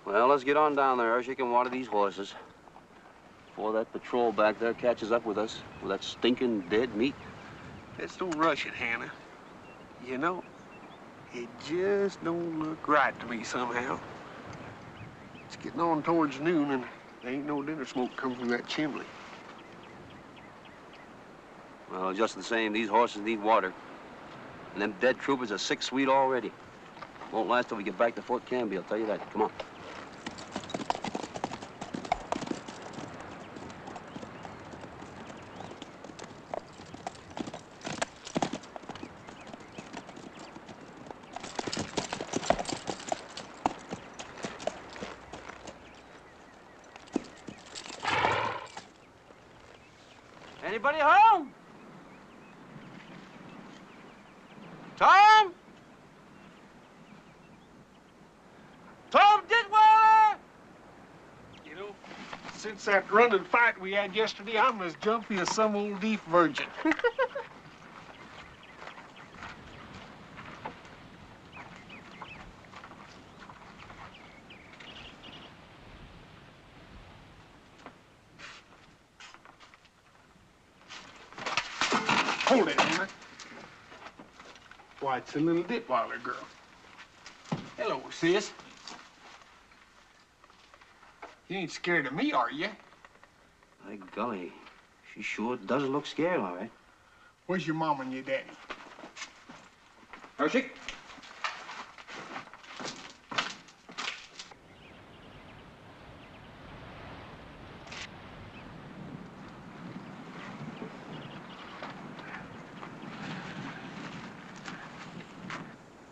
Well, let's get on down there, Hershey, and water these horses. Before that patrol back there catches up with us with that stinking dead meat. Let's don't rush it, Hannah. You know, it just don't look right to me somehow. It's getting on towards noon, and there ain't no dinner smoke coming from that chimney. Well, just the same, these horses need water. And them dead troopers are sick sweet already. Won't last till we get back to Fort Canby, I'll tell you that. Come on. Anybody home? Tom? Tom Ditweiler! You know, since that running fight we had yesterday, I'm as jumpy as some old beef virgin. Hold it, Hannah. Why, it's a little Ditweiler girl. Hello, sis. You ain't scared of me, are you? By golly, she sure does look scared, all right. Where's your mom and your daddy? Hershey?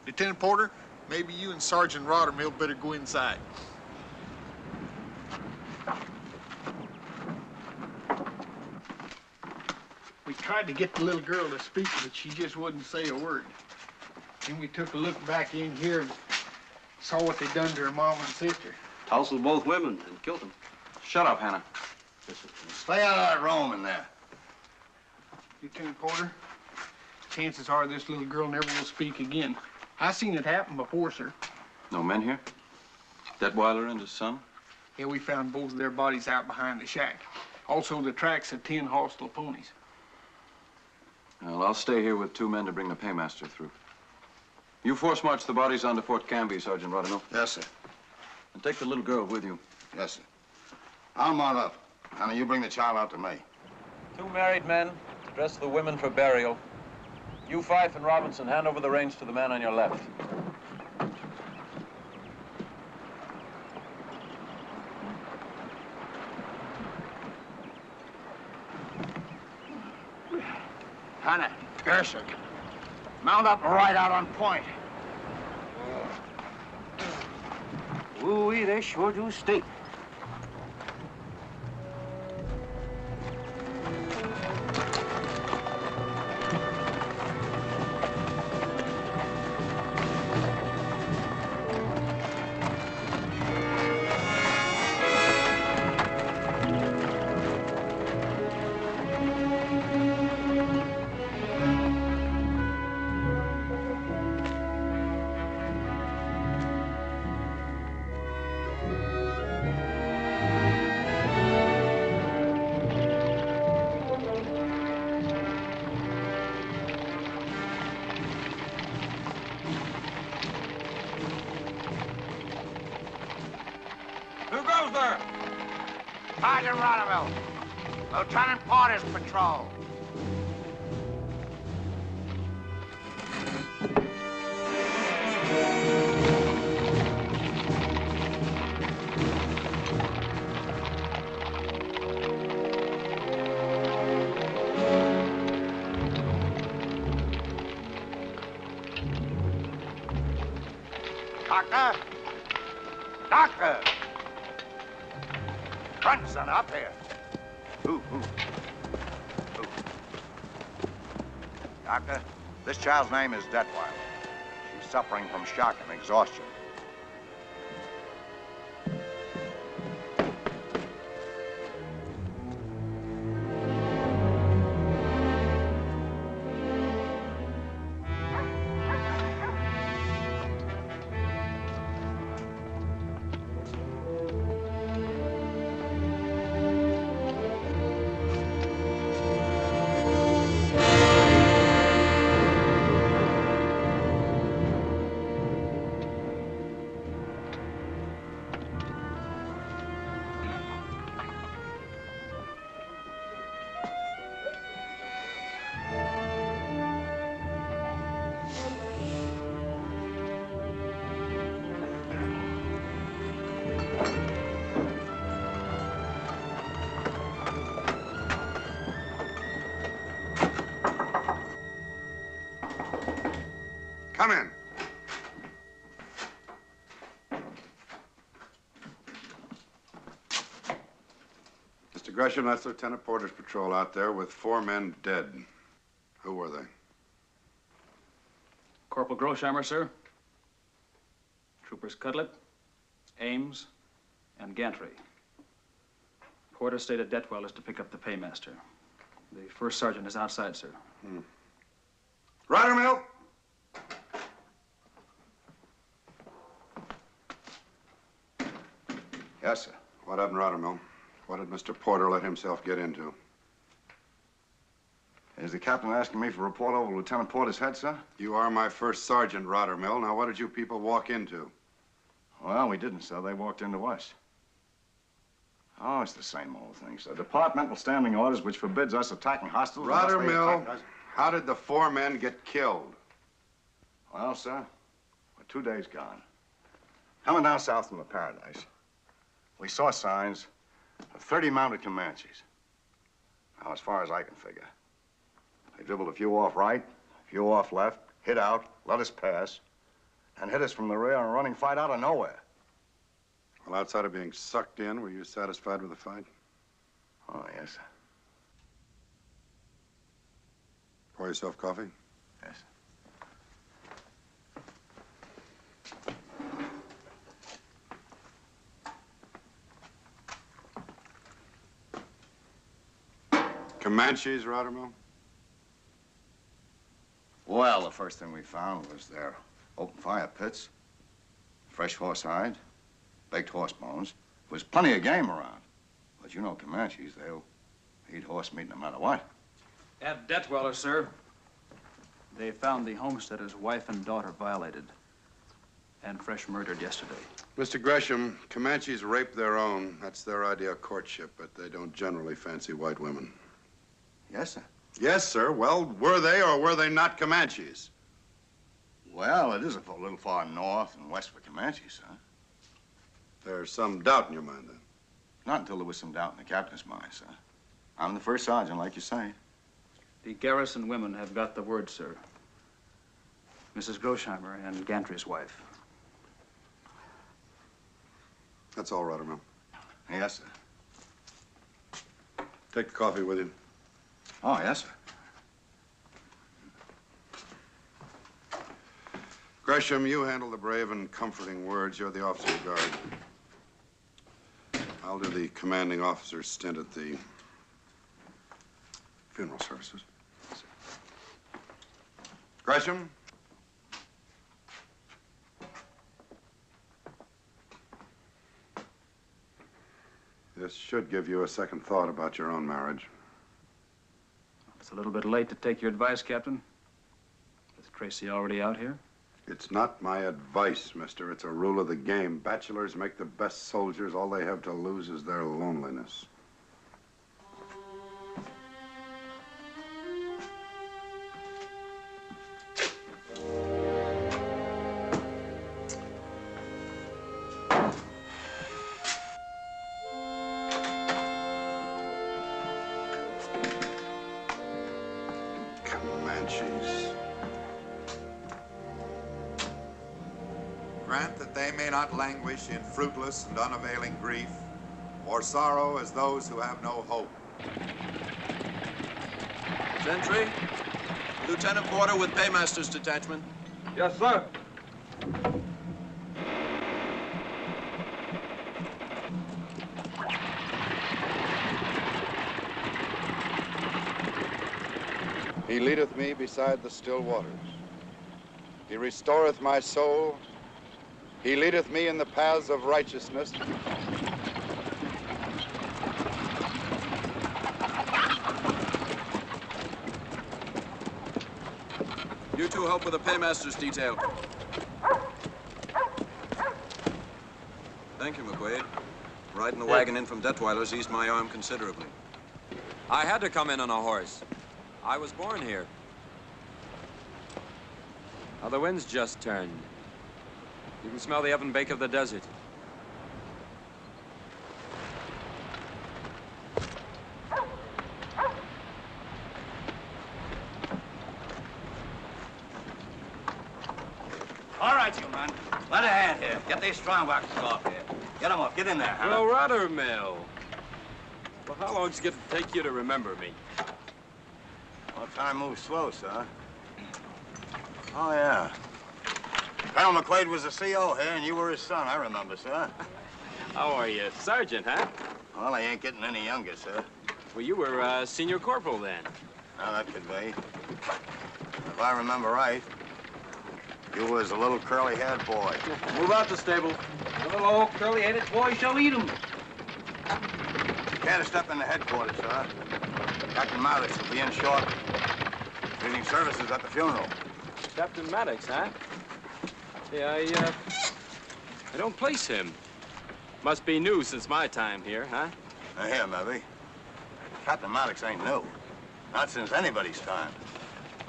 Lieutenant Porter, maybe you and Sergeant Rottermill better go inside. We tried to get the little girl to speak, but she just wouldn't say a word. Then we took a look back in here and saw what they'd done to her mom and sister. Tousled both women and killed them. Shut up, Hannah. Stay out of that room in there. Lieutenant Porter, chances are this little girl never will speak again. I seen it happen before, sir. No men here? Detweiler and his son? Yeah, we found both of their bodies out behind the shack. Also, the tracks of 10 hostile ponies. Well, I'll stay here with 2 men to bring the paymaster through. You force march the bodies onto Fort Canby, Sergeant Rottermill. Yes, sir. And take the little girl with you. Yes, sir. I'll mount up. Hannah, you bring the child out to me. 2 married men to dress the women for burial. You, Fife, and Robinson, hand over the reins to the man on your left. Hannah, Gershon, mount up right out on point. Ooh-wee, they sure do stink. Sergeant Rottermill, Lieutenant Porter's patrol. Doctor? Doctor! Grandson, up here. Ooh. Doctor, this child's name is Detweiler. She's suffering from shock and exhaustion. Come in. Mr. Gresham, that's Lieutenant Porter's patrol out there with 4 men dead. Who were they? Corporal Grosheimer, sir. Troopers Cudlett, Ames, and Gantry. Porter stayed at Detweiler's to pick up the paymaster. The first sergeant is outside, sir. Ryder Mill! Yes, sir. What happened, Ryder Mill? What did Mr. Porter let himself get into? Is the captain asking me for a report over Lieutenant Porter's head, sir? You are my first sergeant, Ryder Mill. Now, what did you people walk into? Well, we didn't, sir. They walked into us. Oh, it's the same old thing, sir. Departmental standing orders which forbids us attacking hostiles. Ryder Mill, how did the 4 men get killed? Well, sir, we're 2 days gone. Coming down south from the Paradise, we saw signs of 30 mounted Comanches. Now, as far as I can figure, they dribbled a few off right, a few off left, hid out, let us pass, and hit us from the rear in a running fight out of nowhere. Well, outside of being sucked in, were you satisfied with the fight? Oh, yes, sir. Pour yourself coffee? Yes, sir. Comanches, Ryder Mill? Well, the first thing we found was their open fire pits, fresh horse hide, baked horse bones. There was plenty of game around. But you know Comanches, they'll eat horse meat no matter what. At Detweiler, sir, they found the homesteader's wife and daughter violated and fresh murdered yesterday. Mr. Gresham, Comanches rape their own. That's their idea of courtship, but they don't generally fancy white women. Yes, sir. Yes, sir. Well, were they or were they not Comanches? Well, it is a little far north and west for Comanches, sir. There's some doubt in your mind, then? Not until there was some doubt in the captain's mind, sir. I'm the first sergeant, like you say. The garrison women have got the word, sir. Mrs. Grosheimer and Gantry's wife. That's all, Ryder Mill. Yes, sir. Take the coffee with you. Oh, yes, sir. Gresham, you handle the brave and comforting words. You're the officer of guard. I'll do the commanding officer's stint at the funeral services. Gresham? This should give you a second thought about your own marriage. It's a little bit late to take your advice, Captain. Is Tracy already out here? It's not my advice, mister. It's a rule of the game. Bachelors make the best soldiers. All they have to lose is their loneliness. Comanches. Grant that they may not languish in fruitless and unavailing grief, or sorrow as those who have no hope. Gentry, Lieutenant Porter with Paymaster's detachment. Yes, sir. He leadeth me beside the still waters. He restoreth my soul. He leadeth me in the paths of righteousness. You two help with the Paymaster's detail. Thank you, McQuaid. Riding the wagon in from Detweiler's eased my arm considerably. I had to come in on a horse. I was born here. Now the wind's just turned. You can smell the oven bake of the desert. All right, you man. Lend a hand here. Get these strong boxes off here. Get them off. Get in there, huh? Well, Ruddermill. Well, how long does it take you to remember me? Well, time moves slow, sir. Oh, yeah. Colonel McQuaid was the CO here, and you were his son, I remember, sir. How are you? Sergeant, huh? Well, I ain't getting any younger, sir. Well, you were senior corporal then. Now, that could be. If I remember right, you was a little curly-haired boy. Move out the stable. The little old curly-headed boy shall eat him. You can't step in the headquarters, sir. Captain Maddox will be in short. Reading services at the funeral. Captain Maddox, huh? Yeah, I don't place him. Must be new since my time here, huh? Now, here, maybe. Captain Maddox ain't new. Not since anybody's time.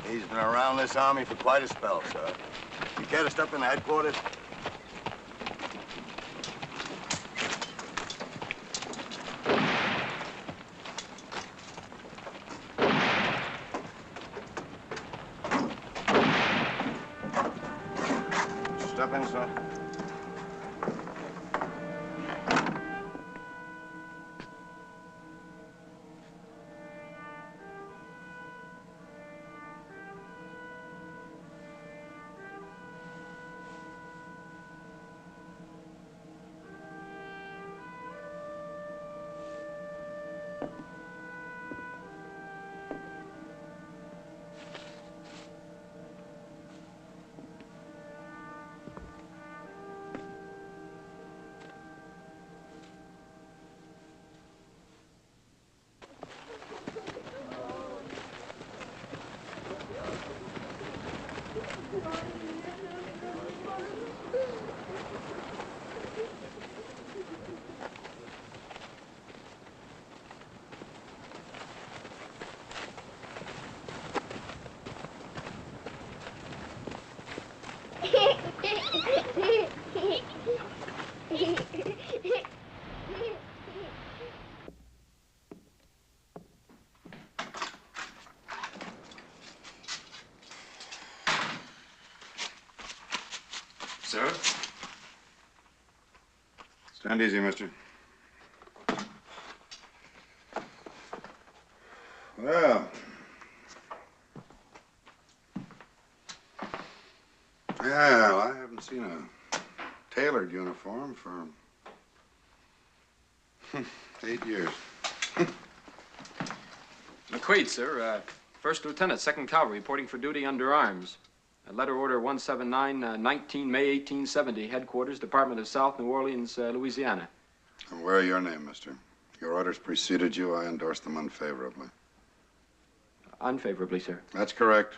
He's been around this army for quite a spell, sir. You care to step in the headquarters? Step in, sir. Sir? Stand easy, mister. Well. Well, I haven't seen a tailored uniform for 8 years. McQuaid, sir. First Lieutenant, 2nd Cavalry, reporting for duty under arms. Letter Order 179, 19 May 1870, Headquarters, Department of South New Orleans, Louisiana. And where are your name, mister? Your orders preceded you. I endorse them unfavorably. Unfavorably, sir. That's correct.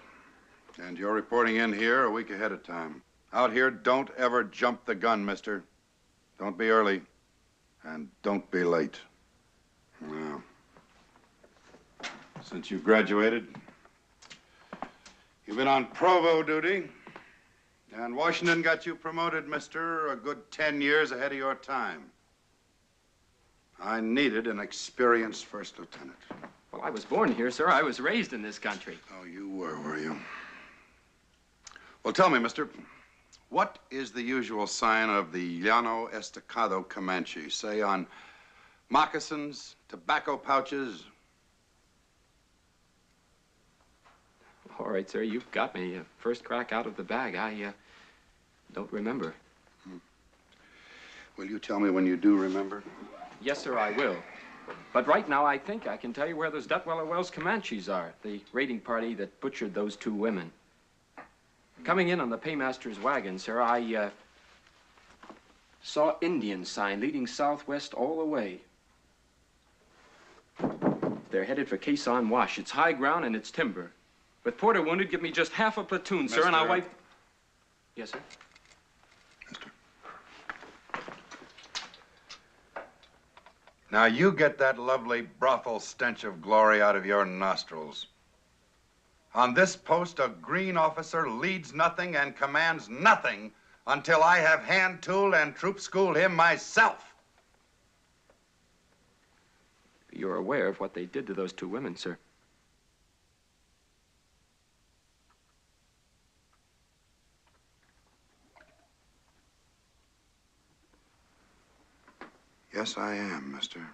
And you're reporting in here a week ahead of time. Out here, don't ever jump the gun, mister. Don't be early. And don't be late. Now, since you've graduated, you've been on provo duty, and Washington got you promoted, mister, a good 10 years ahead of your time. I needed an experienced first lieutenant. Well, I was born here, sir. I was raised in this country. Oh, you were you? Well, tell me, mister, what is the usual sign of the Llano Estacado Comanche? Say, on moccasins, tobacco pouches? All right, sir, you've got me. First crack out of the bag. I don't remember. Will you tell me when you do remember? Yes, sir, I will. But right now, I think I can tell you where those Detweller Wells Comanches are, the raiding party that butchered those 2 women. Coming in on the paymaster's wagon, sir, I saw Indian sign leading southwest all the way. They're headed for Quezon Wash. It's high ground and it's timber. With Porter wounded, give me just half a platoon, sir, and I'll wipe... Yes, sir? Mister. Now, you get that lovely brothel stench of glory out of your nostrils. On this post, a green officer leads nothing and commands nothing until I have hand-tooled and troop-schooled him myself. You're aware of what they did to those 2 women, sir. Yes, I am, mister.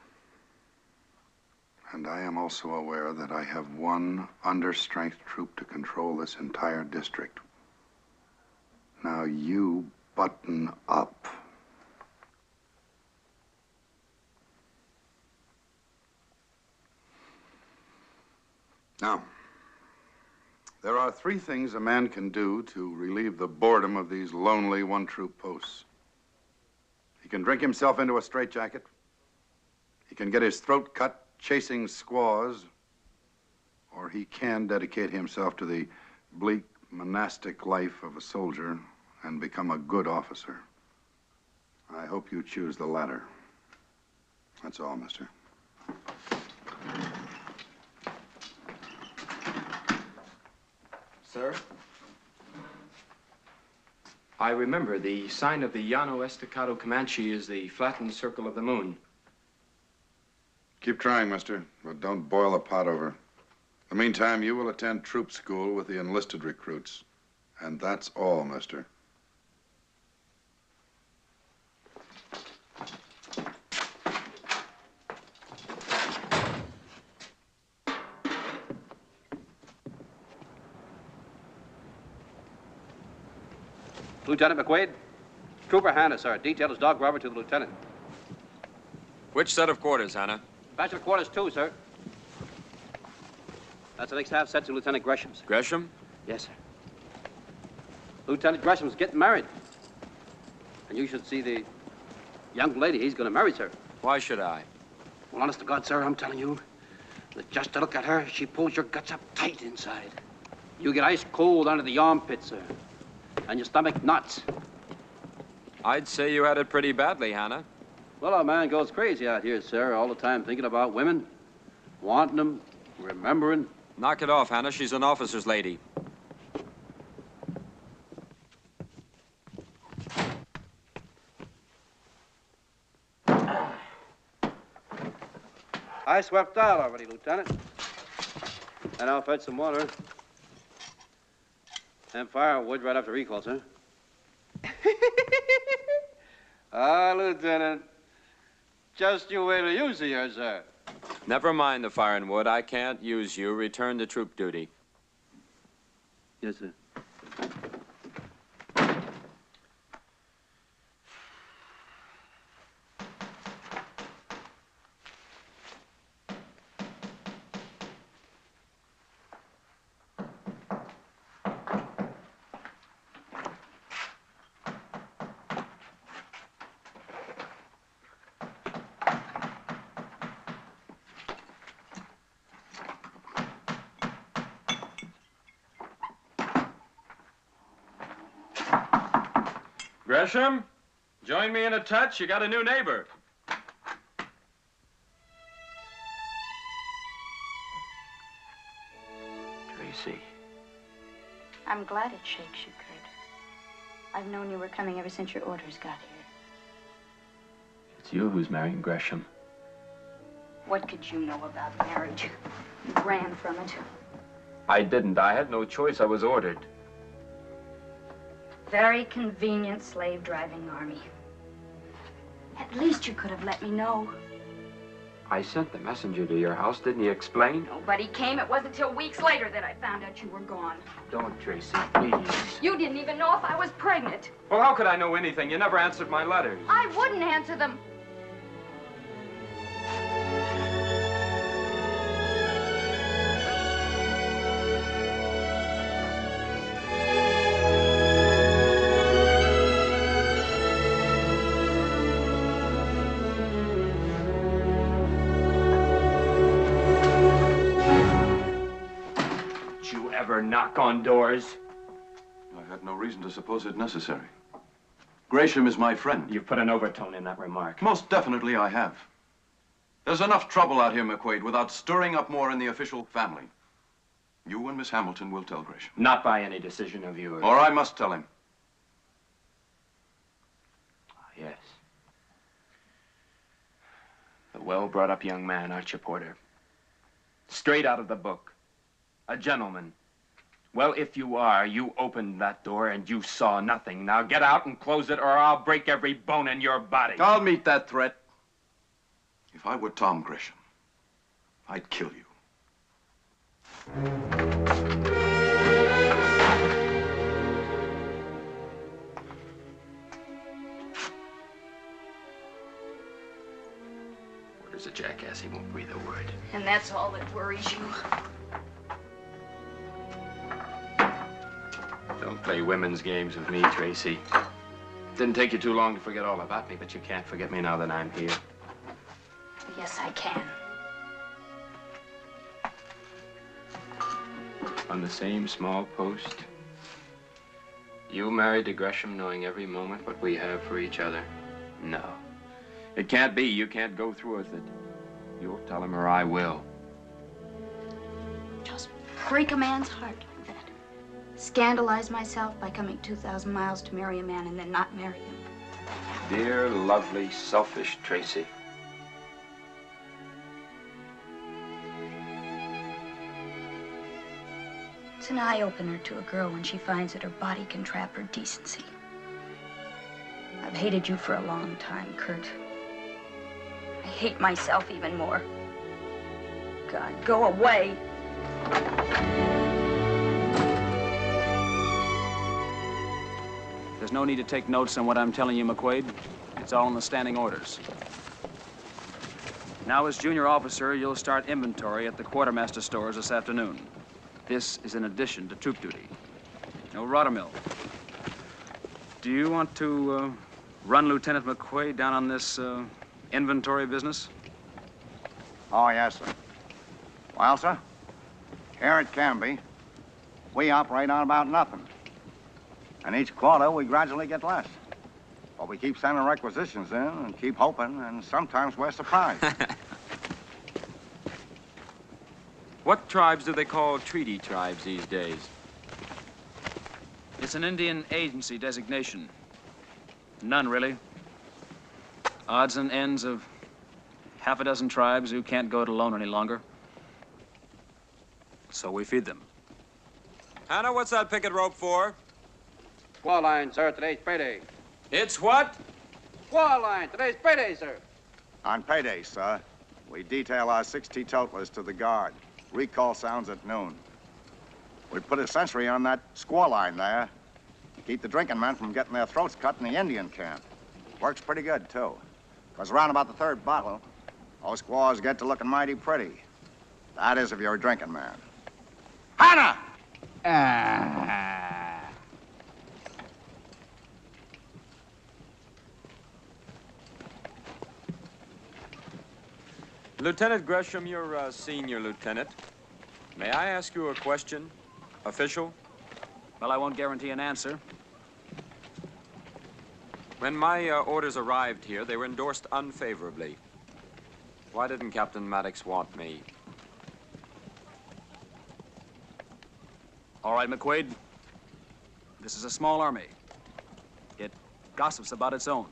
And I am also aware that I have one understrength troop to control this entire district. Now you button up. Now, there are 3 things a man can do to relieve the boredom of these lonely one-troop posts. He can drink himself into a straitjacket. He can get his throat cut chasing squaws, or he can dedicate himself to the bleak monastic life of a soldier and become a good officer. I hope you choose the latter. That's all, mister. Sir? I remember the sign of the Llano Estacado Comanche is the flattened circle of the moon. Keep trying, mister, but don't boil the pot over. In the meantime, you will attend troop school with the enlisted recruits. And that's all, mister. Lieutenant McQuaid, Trooper Hannah, sir. Detail is dog Robert to the lieutenant. Which set of quarters, Hannah? Bachelor quarters 2, sir. That's the next half set to Lieutenant Gresham's. Gresham? Yes, sir. Lieutenant Gresham's getting married. And you should see the young lady he's going to marry, sir. Why should I? Well, honest to God, sir, I'm telling you, that just to look at her, she pulls your guts up tight inside. You get ice cold under the armpit, sir. And your stomach knots. I'd say you had it pretty badly, Hannah. Well, our man goes crazy out here, sir, all the time thinking about women, wanting them, remembering. Knock it off, Hannah. She's an officer's lady. I swept out already, Lieutenant. And I'll fetch some water. And firewood right after recall, sir. Ah, Lieutenant. Just you wait till you see her, sir. Never mind the fire and wood. I can't use you. Return to troop duty. Yes, sir. Gresham, join me in a touch. You got a new neighbor. Tracy. I'm glad it shakes you, Kurt. I've known you were coming ever since your orders got here. It's you who's marrying Gresham. What could you know about marriage? You ran from it. I didn't. I had no choice. I was ordered. Very convenient slave-driving army. At least you could have let me know. I sent the messenger to your house. Didn't he explain? Nobody came. It wasn't until weeks later that I found out you were gone. Don't, Tracy, please. You didn't even know if I was pregnant. Well, how could I know anything? You never answered my letters. I wouldn't answer them. Knock on doors? I had no reason to suppose it necessary. Gresham is my friend. You've put an overtone in that remark. Most definitely I have. There's enough trouble out here, McQuaid, without stirring up more in the official family. You and Miss Hamilton will tell Gresham. Not by any decision of yours. Or I must tell him. Yes. A well-brought-up young man, aren't you, Porter? Straight out of the book. A gentleman. Well, if you are, you opened that door and you saw nothing. Now get out and close it or I'll break every bone in your body. I'll meet that threat. If I were Tom Gresham, I'd kill you. Where's a jackass? He won't breathe a word. And that's all that worries you. Don't play women's games with me, Tracy. Didn't take you too long to forget all about me, but you can't forget me now that I'm here. Yes, I can. On the same small post. You married to Gresham knowing every moment what we have for each other? No. It can't be. You can't go through with it. You'll tell him or I will. Just break a man's heart like that. Scandalize myself by coming 2,000 miles to marry a man and then not marry him. Dear, lovely, selfish Tracy. It's an eye-opener to a girl when she finds that her body can trap her decency. I've hated you for a long time, Kurt. I hate myself even more. God, go away. There's no need to take notes on what I'm telling you, McQuaid. It's all in the standing orders. Now, as junior officer, you'll start inventory at the quartermaster stores this afternoon. This is in addition to troop duty. No Rottermill. Do you want to run Lieutenant McQuaid down on this inventory business? Oh, yes, sir. Well, sir, here at Canby, we operate on about nothing. And each quarter, we gradually get less. But we keep sending requisitions in and keep hoping, and sometimes we're surprised. What tribes do they call treaty tribes these days? It's an Indian agency designation. None, really. Odds and ends of half a dozen tribes who can't go it alone any longer. So we feed them. Hannah, what's that picket rope for? Squaw line, sir. Today's payday. It's what? Squaw line. Today's payday, sir. On payday, sir, we detail our 6 teetotalers to the guard. Recall sounds at noon. We put a sentry on that squaw line there. Keep the drinking men from getting their throats cut in the Indian camp. Works pretty good, too. Because around about the 3rd bottle, those squaws get to looking mighty pretty. That is if you're a drinking man. Hannah! Lieutenant Gresham, you're a senior lieutenant. May I ask you a question? Official? Well, I won't guarantee an answer. When my orders arrived here, they were endorsed unfavorably. Why didn't Captain Maddox want me? All right, McQuaid. This is a small army. It gossips about its own.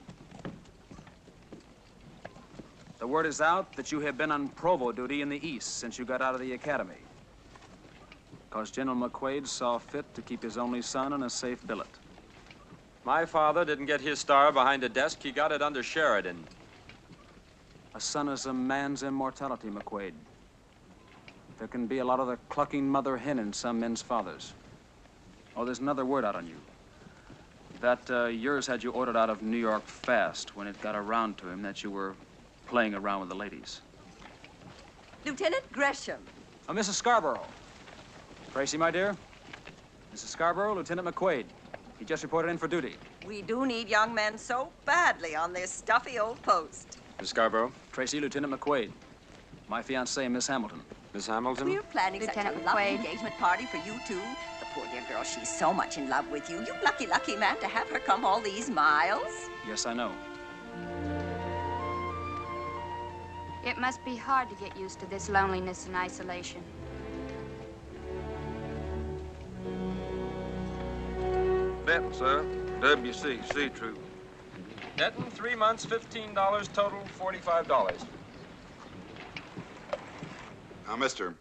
The word is out that you have been on provo duty in the East since you got out of the academy. Because General McQuaid saw fit to keep his only son in a safe billet. My father didn't get his star behind a desk. He got it under Sheridan. A son is a man's immortality, McQuaid. There can be a lot of the clucking mother hen in some men's fathers. Oh, there's another word out on you. That yours had you ordered out of New York fast when it got around to him that you were playing around with the ladies. Lieutenant Gresham. Oh, Mrs. Scarborough. Tracy, my dear. Mrs. Scarborough, Lieutenant McQuaid. He just reported in for duty. We do need young men so badly on this stuffy old post. Miss Scarborough? Tracy, Lieutenant McQuaid. My fiancée, Miss Hamilton. Miss Hamilton? We're planning Lieutenant such a lovely McQuaid. engagement party for you two. The poor dear girl, she's so much in love with you. You lucky, lucky man to have her come all these miles. Yes, I know. It must be hard to get used to this loneliness and isolation. Benton, sir. WCC troop. Denton, 3 months, $15, total $45. Now, mister,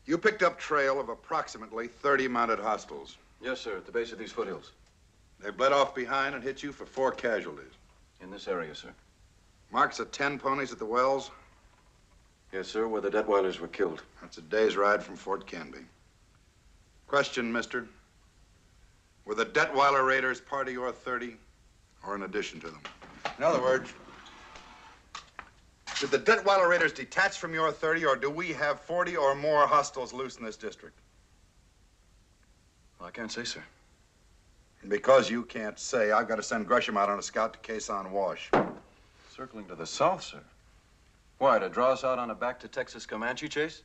you picked up trail of approximately 30 mounted hostiles. Yes, sir, at the base of these foothills. They bled off behind and hit you for 4 casualties. In this area, sir. Mark's at 10 ponies at the wells? Yes, sir, where the Detweilers were killed. That's a day's ride from Fort Canby. Question, mister. Were the Detweiler raiders part of your 30 or in addition to them? In other words, did the Detweiler raiders detach from your 30 or do we have 40 or more hostiles loose in this district? Well, I can't say, sir. And because you can't say, I've got to send Gresham out on a scout to Quezon Wash. Circling to the south, sir. Why, to draw us out on a back-to-Texas Comanche chase?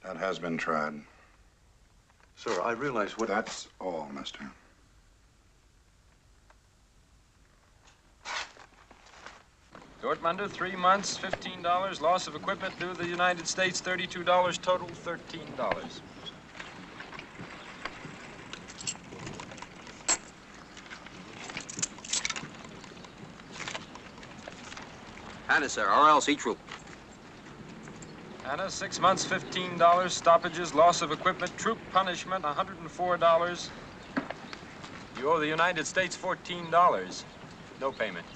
That has been tried. Sir, I realize what... That's all, mister. Dortmunder, 3 months, $15. Loss of equipment due to the United States, $32. Total, $13. Hannah, sir, RLC troop. Anna, 6 months, $15. Stoppages, loss of equipment, troop punishment, $104. You owe the United States $14. No payment.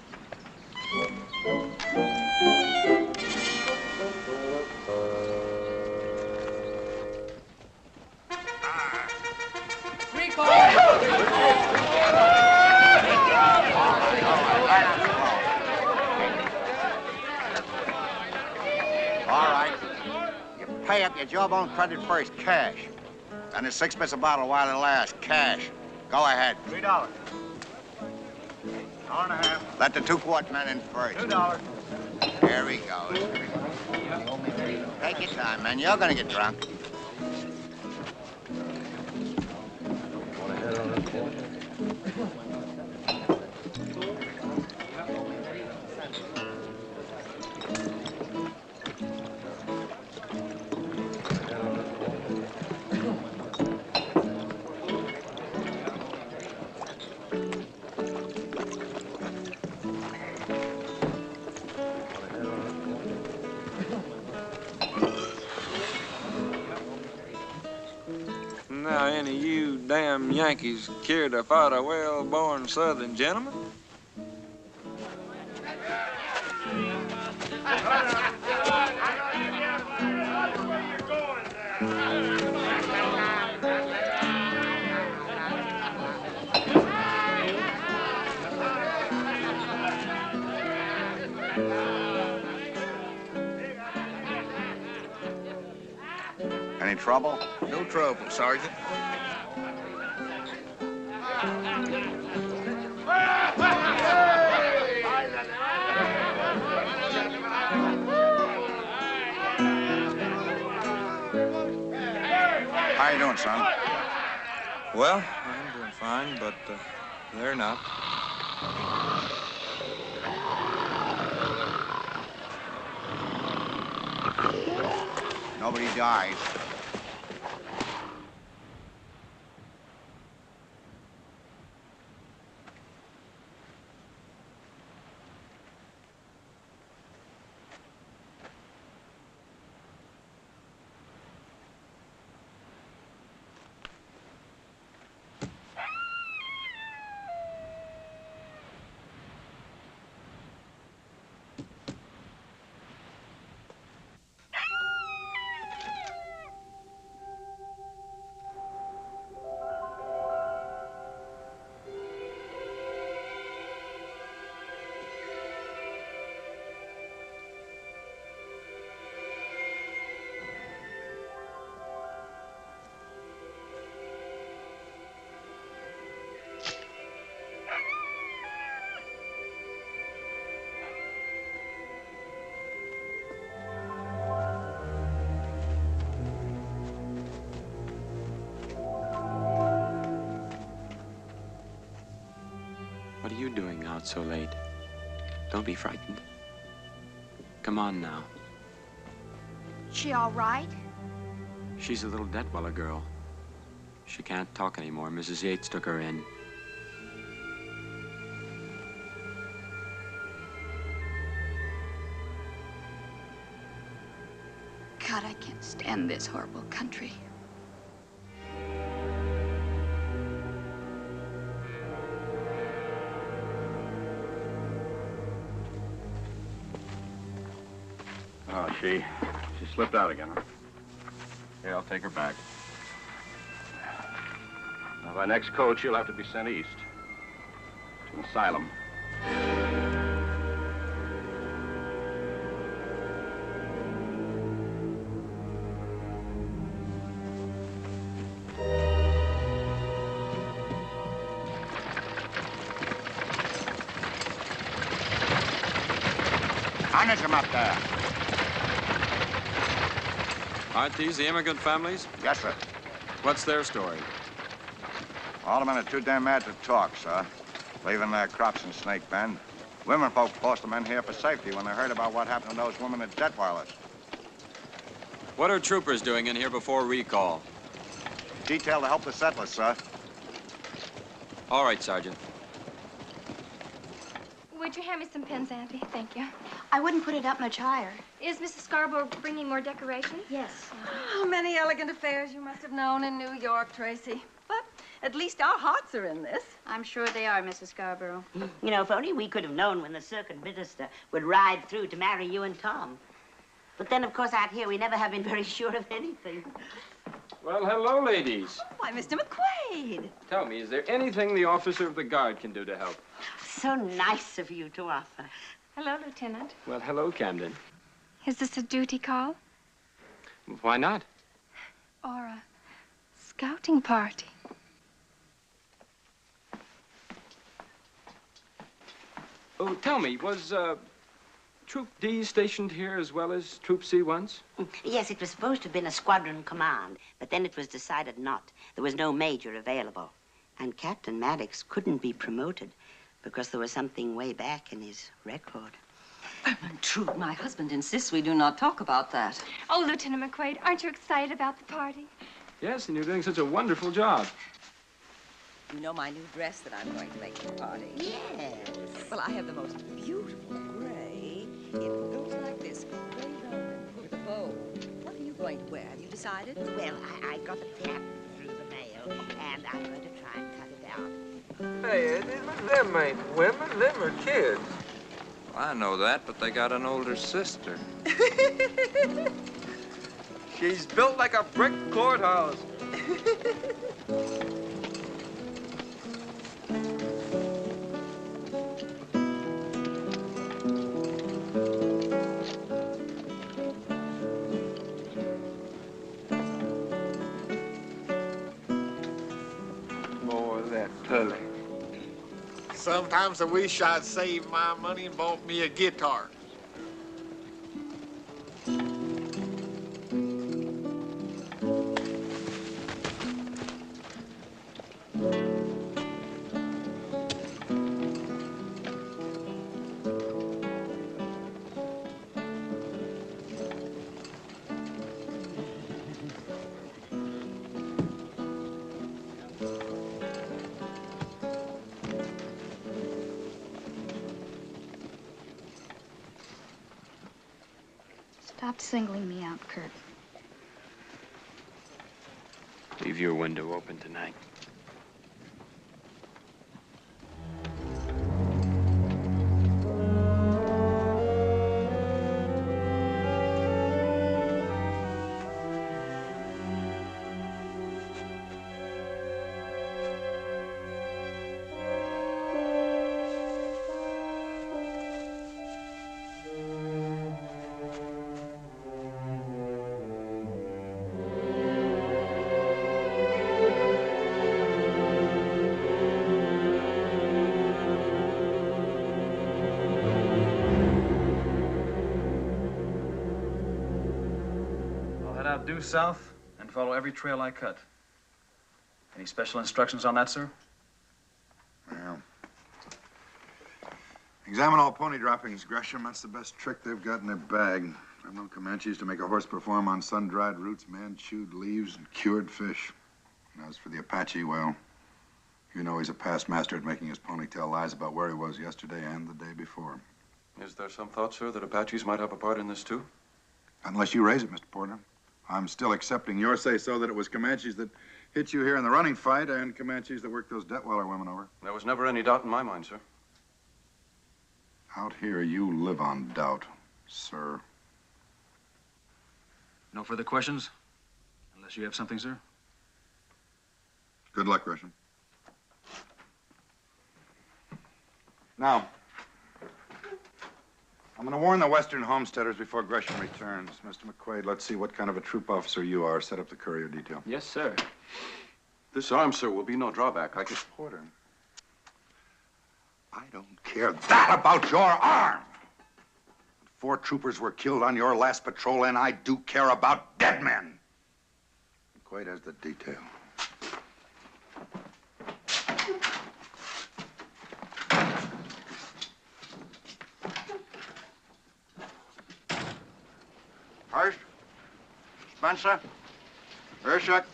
All right. You pay up your jawbone credit first, cash. Then it's 6 bits a bottle while it lasts, cash. Go ahead. $3. $1.50. Let the 2-quart man in first. $2. There he goes. Take your time, man. You're gonna get drunk. Now, any of you damn Yankees care to fight a well-born Southern gentleman? Any trouble? No trouble, Sergeant. How you doing, son? Well, I'm doing fine, but they're not. Nobody dies. What are you doing out so late? Don't be frightened. Come on now. She all right? She's a little Detweiler girl. She can't talk anymore. Mrs. Yates took her in. God, I can't stand this horrible country. she? She slipped out again, huh? Here, I'll take her back. Now, by next coach, you'll have to be sent east. To an asylum. Harness him up there. Aren't these the immigrant families? Yes, sir. What's their story? All the men are too damn mad to talk, sir. Leaving their crops in Snake Bend. Women folk forced the men here for safety when they heard about what happened to those women at Detweiler's. What are troopers doing in here before recall? Detailed to help the settlers, sir. All right, Sergeant. Would you hand me some pins, Auntie? Thank you. I wouldn't put it up much higher. Is Mrs. Scarborough bringing more decorations? Yes. How many elegant affairs you must have known in New York, Tracy. But at least our hearts are in this. I'm sure they are, Mrs. Scarborough. You know, if only we could have known when the circuit minister would ride through to marry you and Tom. But then, of course, out here, we never have been very sure of anything. Well, hello, ladies. Why, Mr. McQuaid. Tell me, is there anything the officer of the guard can do to help? So nice of you to offer. Hello, Lieutenant. Well, hello, Camden. Is this a duty call Why not? or a scouting party? Oh, tell me, was Troop D stationed here as well as Troop C once? Yes, it was supposed to have been a squadron command, but then it was decided not. There was no major available. And Captain Maddox couldn't be promoted because there was something way back in his record. Troop, my husband insists we do not talk about that. Oh, Lieutenant McQuaid, aren't you excited about the party? Yes, and you're doing such a wonderful job. You know my new dress that I'm going to make for the party? Yes. Well, I have the most beautiful gray. It goes like this, gray velvet with a bow. What are you going to wear? Have you decided? Well, I got the pattern through the mail, and I'm going to try and cut it out. Hey, them ain't women, them are kids. I know that, but they got an older sister. She's built like a brick courthouse. More of that tully. Sometimes I wish I'd saved my money and bought me a guitar. Stop singling me out, Kurt. Leave your window open tonight. Due south and follow every trail I cut. Any special instructions on that, sir? Well, examine all pony droppings, Gresham. That's the best trick they've got in their bag. I've known Comanches to make a horse perform on sun-dried roots, man-chewed leaves, and cured fish. And as for the Apache, well, you know he's a past master at making his pony tell lies about where he was yesterday and the day before. Is there some thought, sir, that Apaches might have a part in this, too? Unless you raise it, Mr. Porter. I'm still accepting your say-so that it was Comanches that hit you here in the running fight and Comanches that worked those Detweiler women over. There was never any doubt in my mind, sir. Out here, you live on doubt, sir. No further questions? Unless you have something, sir? Good luck, Gresham. Now, I'm going to warn the Western homesteaders before Gresham returns. Mr. McQuaid, let's see what kind of a troop officer you are. Set up the courier detail. Yes, sir. This arm, sir, will be no drawback. I could... Porter. I don't care that about your arm. 4 troopers were killed on your last patrol, and I do care about dead men. McQuaid has the detail. Hurst, Spencer, Urshuk,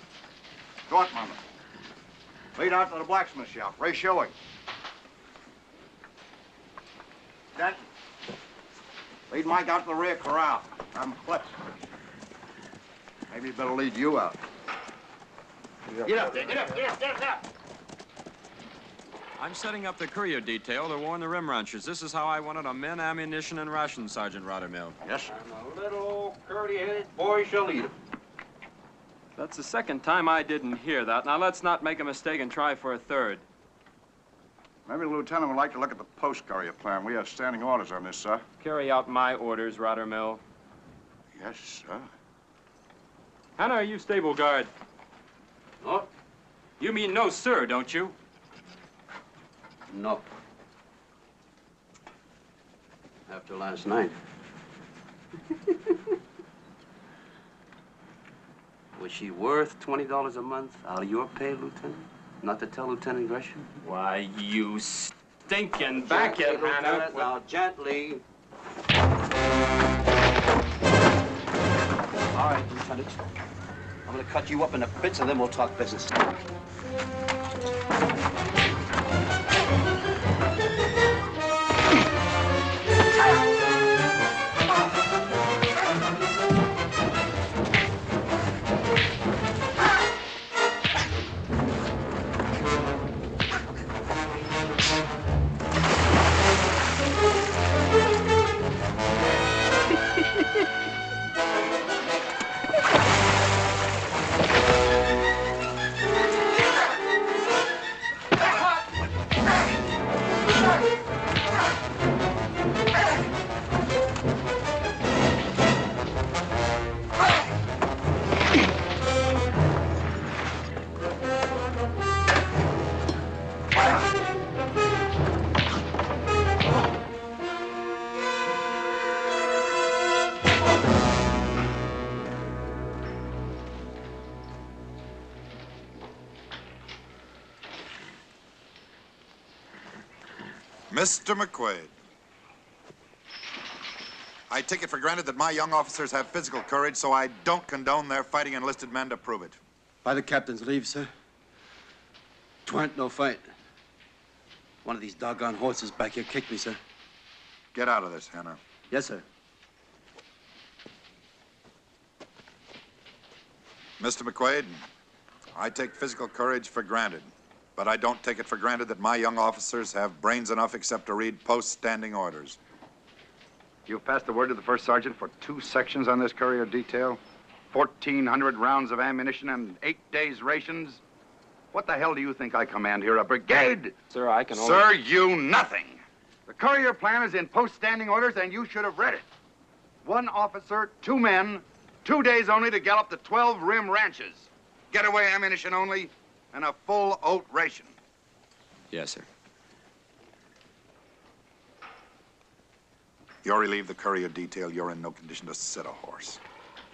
Dortmund. Lead out to the blacksmith shop. Ray Showing. Denton. Lead Mike out to the rear corral. Have him clipped. Maybe he better lead you out. Get up there, get up, get up, get up, get up. I'm setting up the courier detail to warn the rim ranchers. This is how I wanted on men, ammunition, and rations, Sergeant Rottermill. Yes, sir. I'm a little curly-headed boy shall lead him. That's the second time I didn't hear that. Now, let's not make a mistake and try for a third. Maybe the lieutenant would like to look at the post courier plan. We have standing orders on this, sir. Carry out my orders, Rottermill. Yes, sir. Hannah, are you stable guard? No. You mean no, sir, don't you? No. After last night. Was she worth $20 a month out of your pay, Lieutenant? Not to tell Lieutenant Gresham? Why, you stinking back it, Hannah. Now, gently. All right, Lieutenant. I'm gonna cut you up into bits and then we'll talk business. Mr. McQuaid, I take it for granted that my young officers have physical courage, so I don't condone their fighting enlisted men to prove it. By the captain's leave, sir. 'Twarn't no fight. One of these doggone horses back here kicked me, sir. Get out of this, Hannah. Yes, sir. Mr. McQuaid, I take physical courage for granted, but I don't take it for granted that my young officers have brains enough except to read post-standing orders. You've passed the word to the first sergeant for 2 sections on this courier detail, 1,400 rounds of ammunition and 8 days' rations. What the hell do you think I command here, a brigade? Sir, I can only... Sir, you nothing. The courier plan is in post-standing orders, and you should have read it. 1 officer, 2 men, 2 days only to gallop the 12 rim ranches. Getaway ammunition only, and a full oat ration. Yes, sir. You're relieved the courier detail. You're in no condition to sit a horse.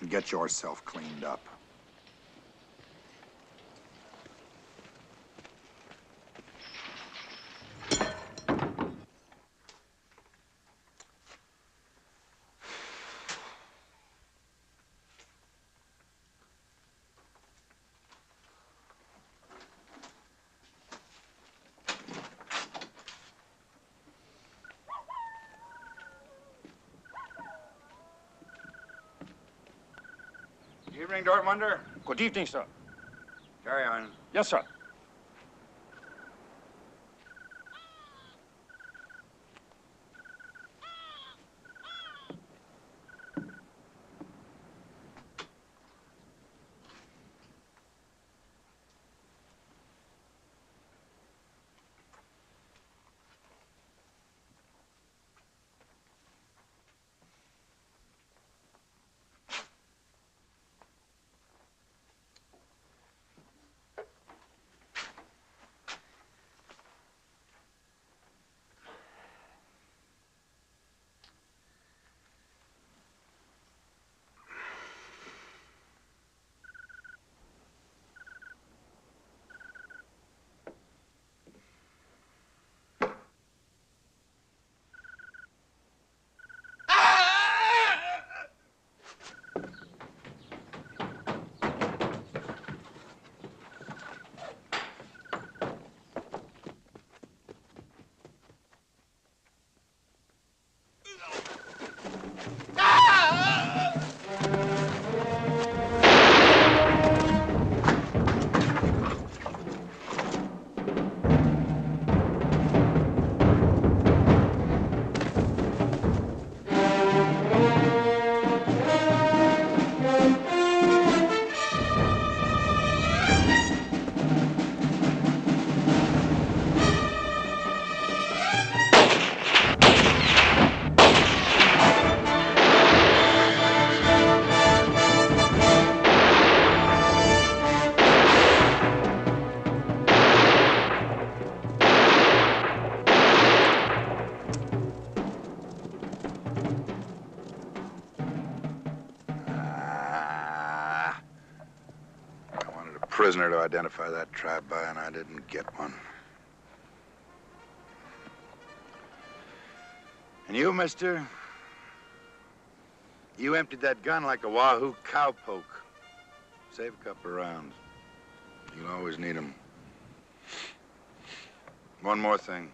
And get yourself cleaned up. Evening, Dortmunder. Good evening, sir. Carry on. Yes, sir. prisoner to identify that trap by, and I didn't get one. And you, mister, you emptied that gun like a wahoo cowpoke. Save a couple of rounds. You'll always need them. One more thing.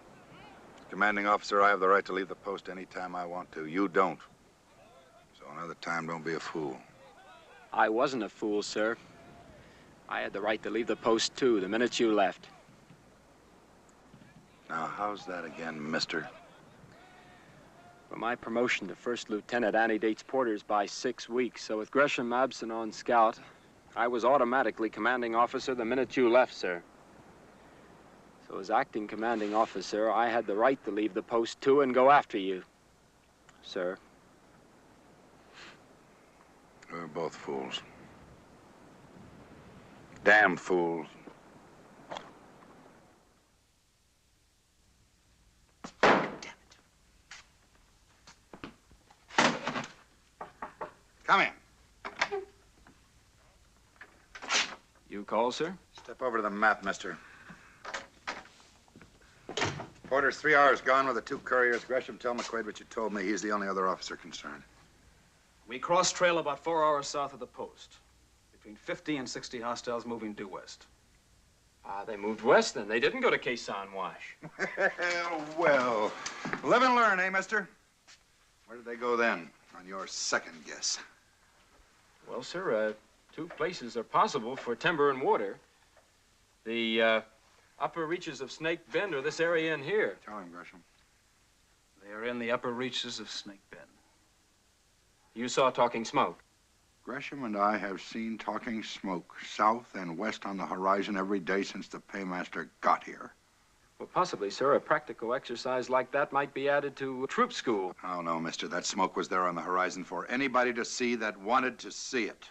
Commanding officer, I have the right to leave the post any time I want to. You don't. So another time, don't be a fool. I wasn't a fool, sir. I had the right to leave the post, too, the minute you left. Now, how's that again, mister? Well, my promotion to first lieutenant antedates Porter's by 6 weeks, so with Gresham absent on scout, I was automatically commanding officer the minute you left, sir. So as acting commanding officer, I had the right to leave the post, too, and go after you, sir. We're both fools. Damn fools. Come in. You call, sir? Step over to the map, mister. Porter's 3 hours gone with the 2 couriers. Gresham, tell McQuaid what you told me. He's the only other officer concerned. We crossed trail about 4 hours south of the post. Between 50 and 60 hostiles moving due west. They moved west, then. They didn't go to Quezon Wash. Well, live and learn, eh, mister? Where did they go then, on your second guess? Well, sir, 2 places are possible for timber and water. The upper reaches of Snake Bend or this area in here. Tell him, Gresham. They are in the upper reaches of Snake Bend. You saw Talking Smoke? Gresham and I have seen Talking Smoke south and west on the horizon every day since the paymaster got here. Well, possibly, sir. A practical exercise like that might be added to troop school. Oh, no, mister. That smoke was there on the horizon for anybody to see that wanted to see it.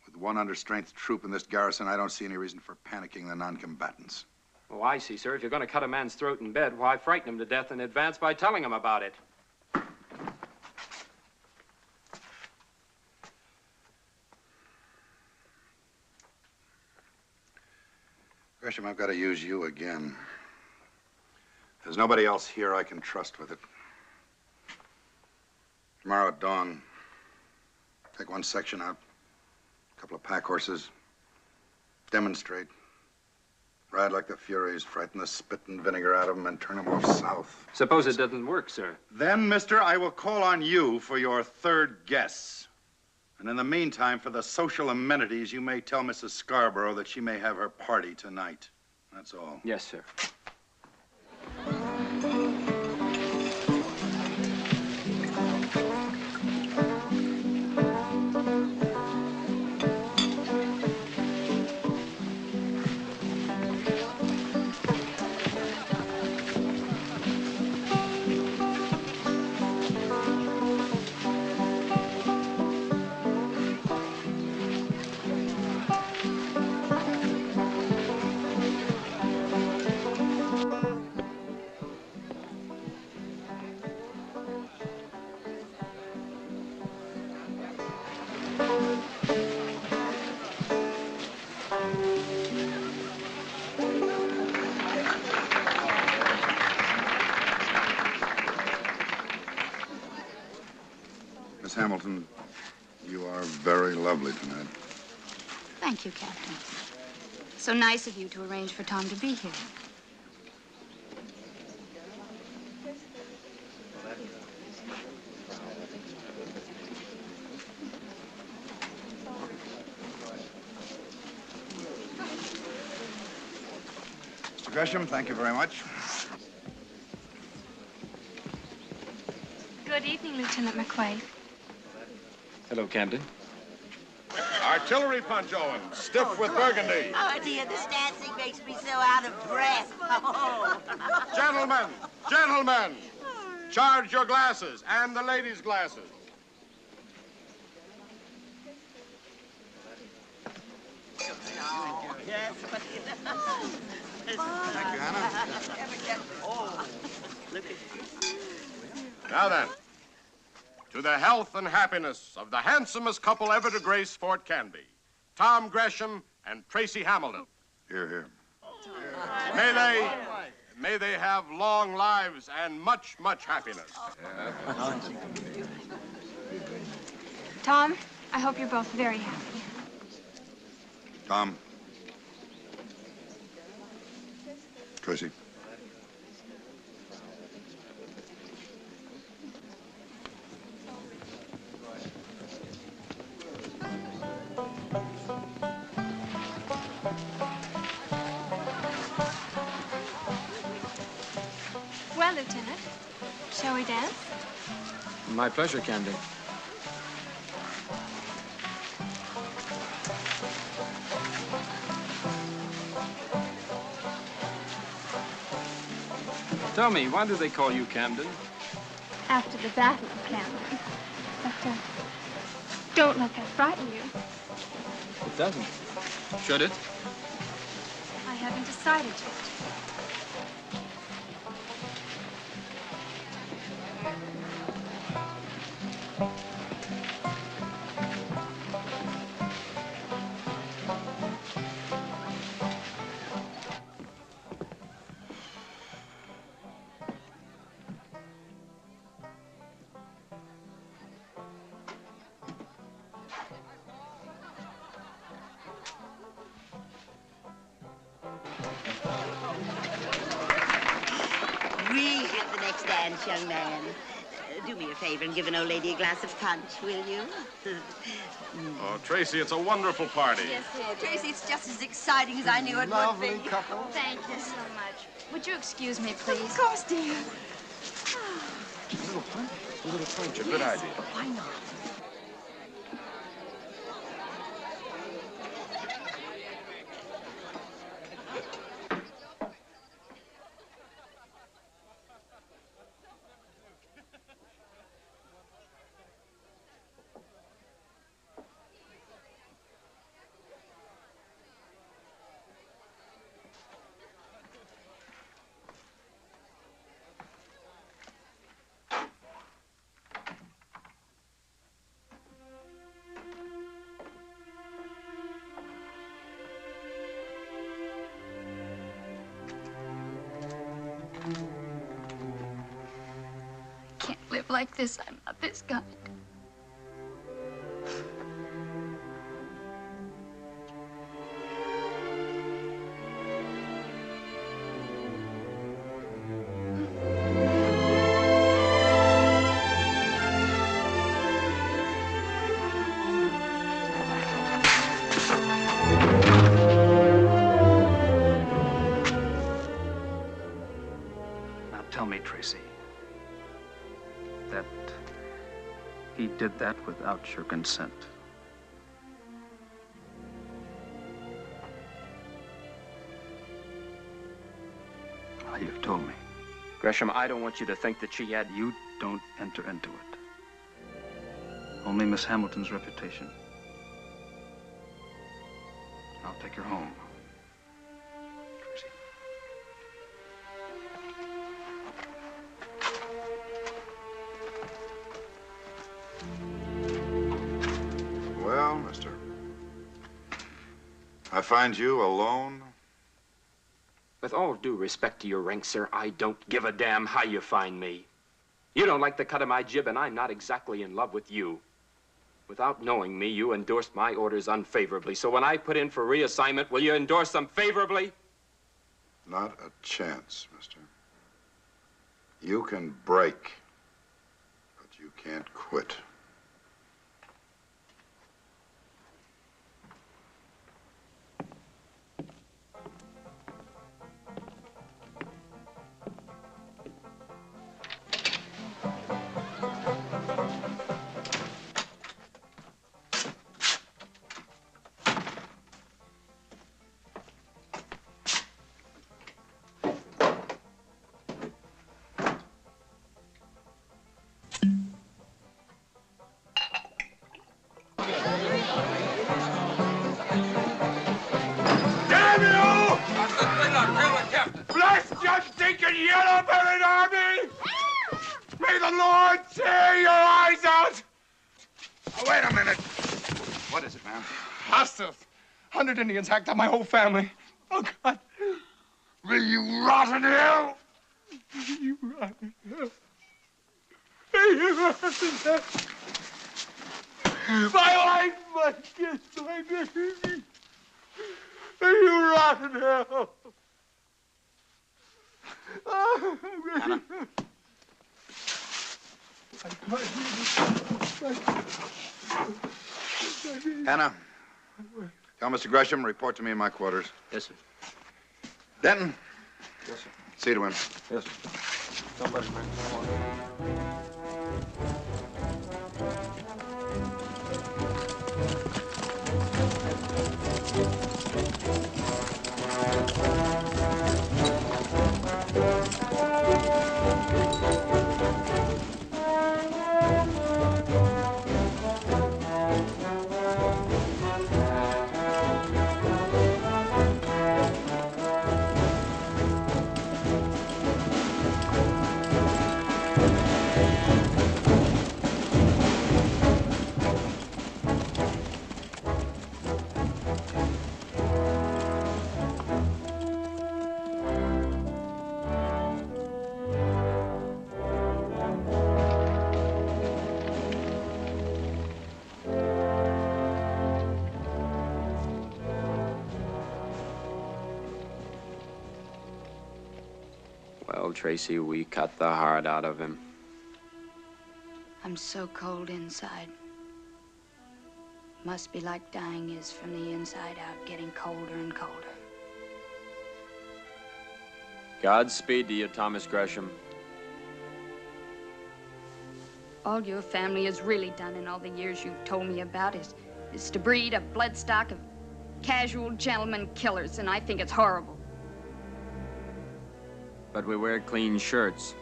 With one understrength troop in this garrison, I don't see any reason for panicking the non-combatants. Oh, I see, sir. If you're going to cut a man's throat in bed, why frighten him to death in advance by telling him about it? Gresham, I've got to use you again. There's nobody else here I can trust with it. Tomorrow at dawn, take 1 section out, a couple of pack horses, demonstrate. Ride like the Furies, frighten the spit and vinegar out of them, and turn them off south. Suppose it doesn't work, sir. Then, mister, I will call on you for your 3rd guess. And in the meantime, for the social amenities, you may tell Mrs. Scarborough that she may have her party tonight. That's all. Yes, sir. Miss Hamilton, you are very lovely tonight. Thank you, Captain. So nice of you to arrange for Tom to be here. Mr. Gresham, thank you very much. Good evening, Lieutenant McQuaid. Hello, Camden. Artillery punch, Owen. Stiff with burgundy. Oh, dear, this dancing makes me so out of breath. Oh. Gentlemen, gentlemen, charge your glasses and the ladies' glasses. Yes, but Thank you, Hannah. Oh, look at Now then, to the health and happiness of the handsomest couple ever to grace Fort Canby, Tom Gresham and Tracy Hamilton. Hear, hear. May they have long lives and much, much happiness. Tom, I hope you're both very happy. Tom. Tracy. Well, Lieutenant, shall we dance? My pleasure, Candy. Tell me, why do they call you Camden? After the Battle of Camden. But don't let that frighten you. It doesn't. Should it? I haven't decided yet. We have the next dance, young man. Do me a favor and give an old lady a glass of punch, will you? Oh, Tracy, it's a wonderful party. Yes, Tracy, it's just as exciting as I knew it would be. Couple. Thank you so much. Would you excuse me, please? Of course, dear. A little punch, a good idea. Why not? Can't live like this. I'm not this kind. Now tell me, Tracy, that he did that without your consent. Well, you've told me. Gresham, I don't want you to think that she had... You don't enter into it. Only Miss Hamilton's reputation. I'll take her home. Tracy. Well, mister, I find you alone. With all due respect to your rank, sir, I don't give a damn how you find me. You don't like the cut of my jib, and I'm not exactly in love with you. Without knowing me, you endorsed my orders unfavorably. So when I put in for reassignment, will you endorse them favorably? Not a chance, mister. You can break, but you can't quit. Bless your stinking yellow-bellied army! May the Lord tear your eyes out! Oh, wait a minute. What is it, man? Hostiles! 100 Indians hacked up my whole family. Oh, God. Will you rot in hell? Will you rot in hell? Will you rot in hell? My wife, my kids, my baby. Will you rot in hell? Hannah. Hannah, tell Mr. Gresham, report to me in my quarters. Yes, sir. Denton. Yes, sir. See to him. Yes, sir. Somebody bring someone. Well, Tracy, we cut the heart out of him. I'm so cold inside. Must be like dying is from the inside out, getting colder and colder. Godspeed to you, Thomas Gresham. All your family has really done in all the years you've told me about is to breed a bloodstock of casual gentlemen killers, and I think it's horrible. But we wear clean shirts.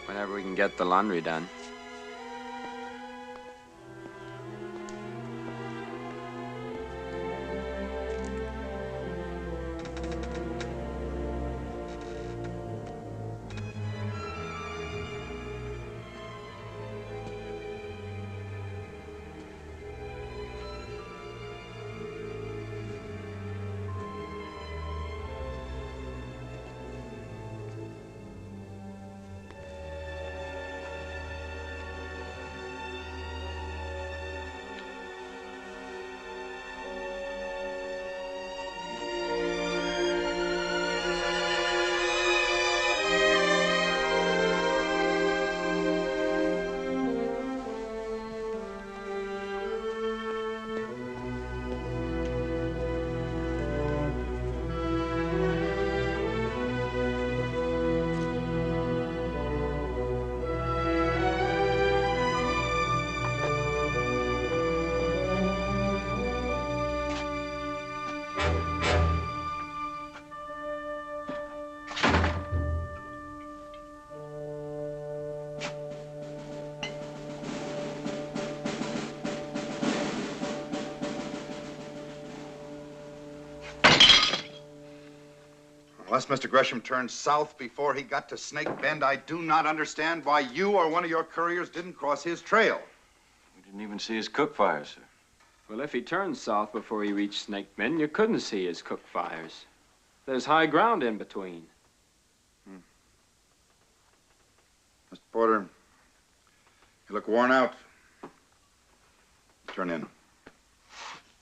Whenever we can get the laundry done. Unless Mr. Gresham turned south before he got to Snake Bend, I do not understand why you or one of your couriers didn't cross his trail. We didn't even see his cook fire, sir. Well, if he turned south before he reached Snake Bend, you couldn't see his cook fires. There's high ground in between. Mr. Porter, you look worn out. Turn in.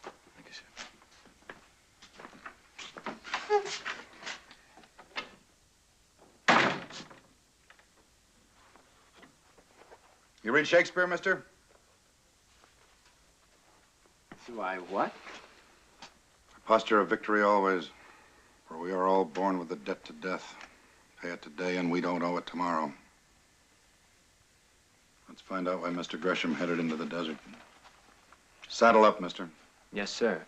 Thank you, sir. You read Shakespeare, mister? Do I what? A posture of victory always, for we are all born with a debt to death. Pay it today and we don't owe it tomorrow. Let's find out why Mr. Gresham headed into the desert. Saddle up, mister. Yes, sir.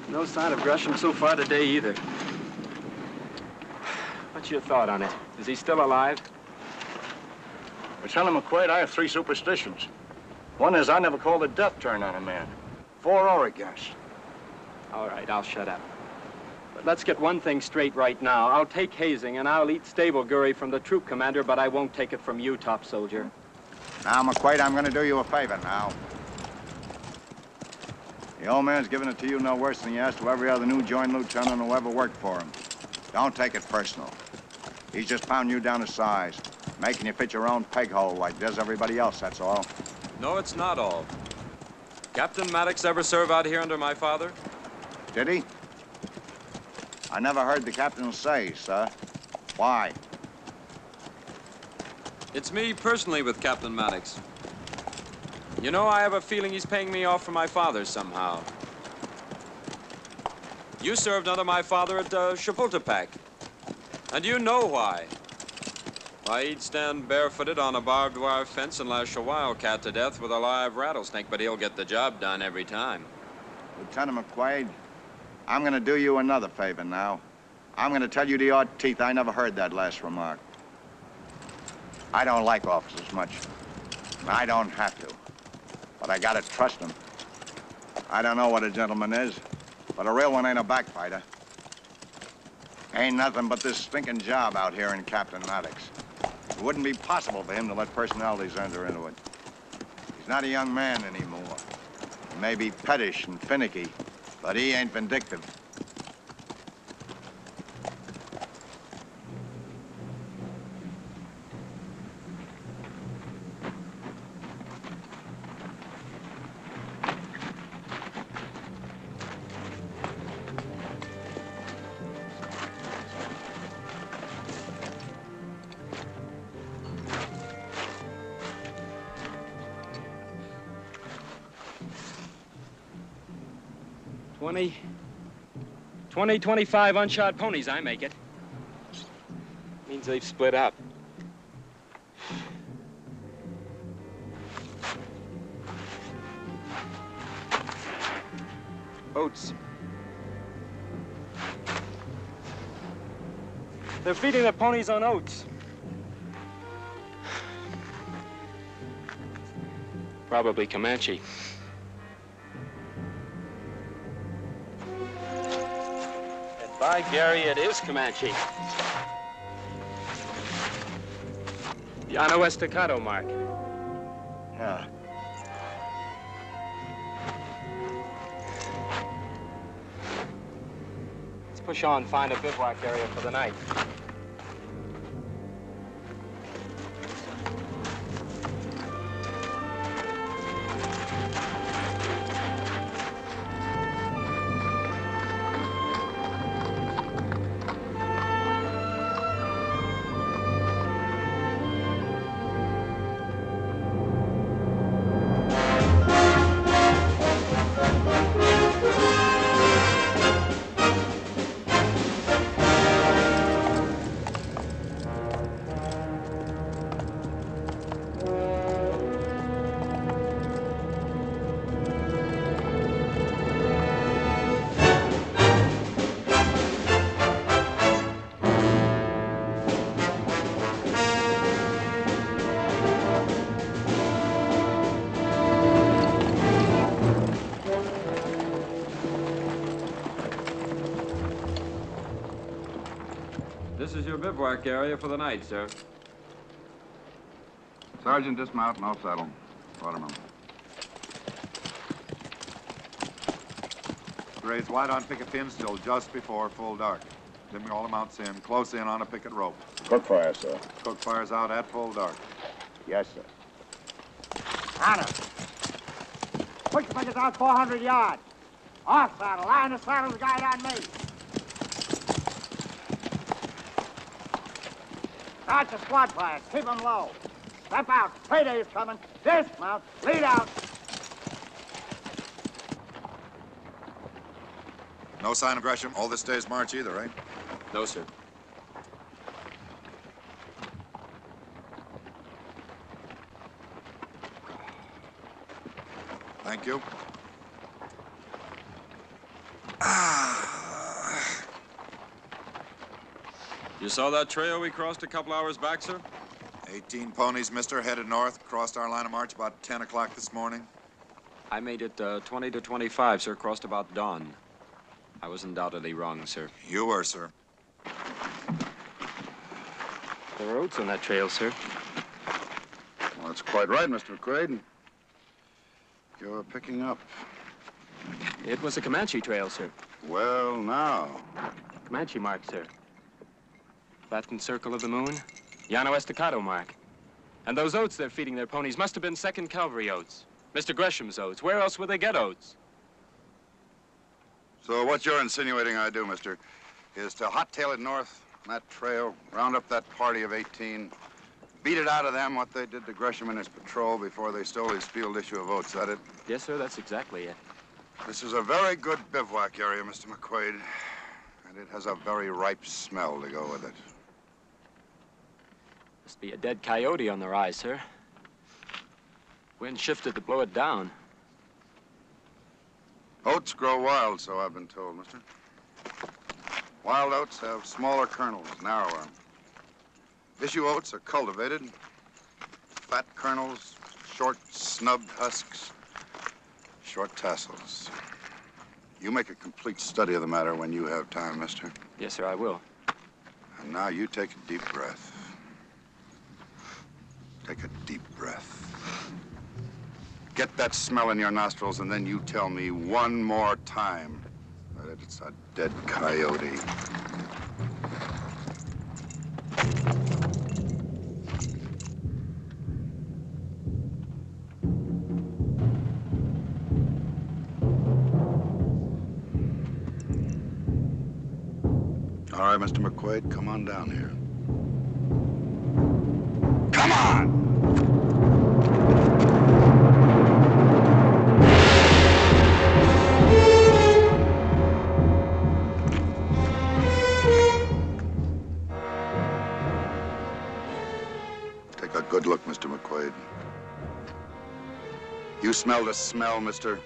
No sign of Gresham so far today either. What What's your thought on it? Is he still alive? Lieutenant McQuaid, I have 3 superstitions. One is I never called a death turn on a man, for or against. All right, I'll shut up. But let's get one thing straight right now. I'll take hazing and I'll eat stable gurry from the troop commander, but I won't take it from you, top soldier. Now, McQuaid, I'm going to do you a favor now. The old man's giving it to you no worse than he has to every other new joined lieutenant who ever worked for him. Don't take it personal. He's just pounding you down to size, making you fit your own peg hole like does everybody else, that's all. No, it's not all. Captain Maddox ever serve out here under my father? Did he? I never heard the captain say, sir. Why? It's me personally with Captain Maddox. You know, I have a feeling he's paying me off for my father somehow. You served under my father at Chapultepec. And you know why. Why, he'd stand barefooted on a barbed wire fence and lash a wildcat to death with a live rattlesnake, but he'll get the job done every time. Lieutenant McQuaid, I'm going to do you another favor now. I'm going to tell you to your teeth I never heard that last remark. I don't like officers much. I don't have to. But I got to trust them. I don't know what a gentleman is, but a real one ain't a backbiter. Ain't nothing but this stinking job out here in Captain Maddox. It wouldn't be possible for him to let personalities enter into it. He's not a young man anymore. He may be pettish and finicky, but he ain't vindictive. Twenty, 25 unshod ponies, I make it. Means they've split up. Oats. They're feeding their ponies on oats. Probably Comanche. By Gary, it is Comanche. The Ano Estacado mark. Yeah. Let's push on and find a bivouac area for the night. This is your bivouac area for the night, sir. Sergeant, dismount and I'll settle. Waterman. Raise wide on picket pins till just before full dark. Then we all amounts in, close in on a picket rope. Cook fire, sir. Cook fire's out at full dark. Yes, sir. Honor. Push the pickets out 400 yards. Off saddle. Line the saddle's guide on me. Start the squad fires. Keep them low. Step out. Payday's coming. Dismount. Lead out. No sign of Gresham all this day's march either, right? No, sir. Thank you. You saw that trail we crossed a couple hours back, sir? 18 ponies, mister, headed north, crossed our line of march about 10 o'clock this morning. I made it 20 to 25, sir. Crossed about dawn. I was undoubtedly wrong, sir. You were, sir. There are oats on that trail, sir. Well, that's quite right, Mr. McQuaid. You're picking up. It was a Comanche trail, sir. Well, now. Comanche mark, sir. Flattened circle of the moon. Llano Estacado mark. And those oats they're feeding their ponies must have been 2nd Cavalry oats. Mr. Gresham's oats. Where else would they get oats? So what you're insinuating I do, mister, is to hot-tail it north on that trail, round up that party of 18, beat it out of them what they did to Gresham and his patrol before they stole his field issue of oats, that it? Yes, sir, that's exactly it. This is a very good bivouac area, Mr. McQuaid, and it has a very ripe smell to go with it. Must be a dead coyote on the rise, sir. Wind shifted to blow it down. Oats grow wild, so I've been told, mister. Wild oats have smaller kernels, narrower. Issue oats are cultivated. Fat kernels, short, snubbed husks, short tassels. You make a complete study of the matter when you have time, mister. Yes, sir, I will. And now you take a deep breath. Take a deep breath. Get that smell in your nostrils, and then you tell me one more time that it's a dead coyote. All right, Mr. McQuaid, come on down here. Come on! Take a good look, Mr. McQuaid. You smelled a smell, mister,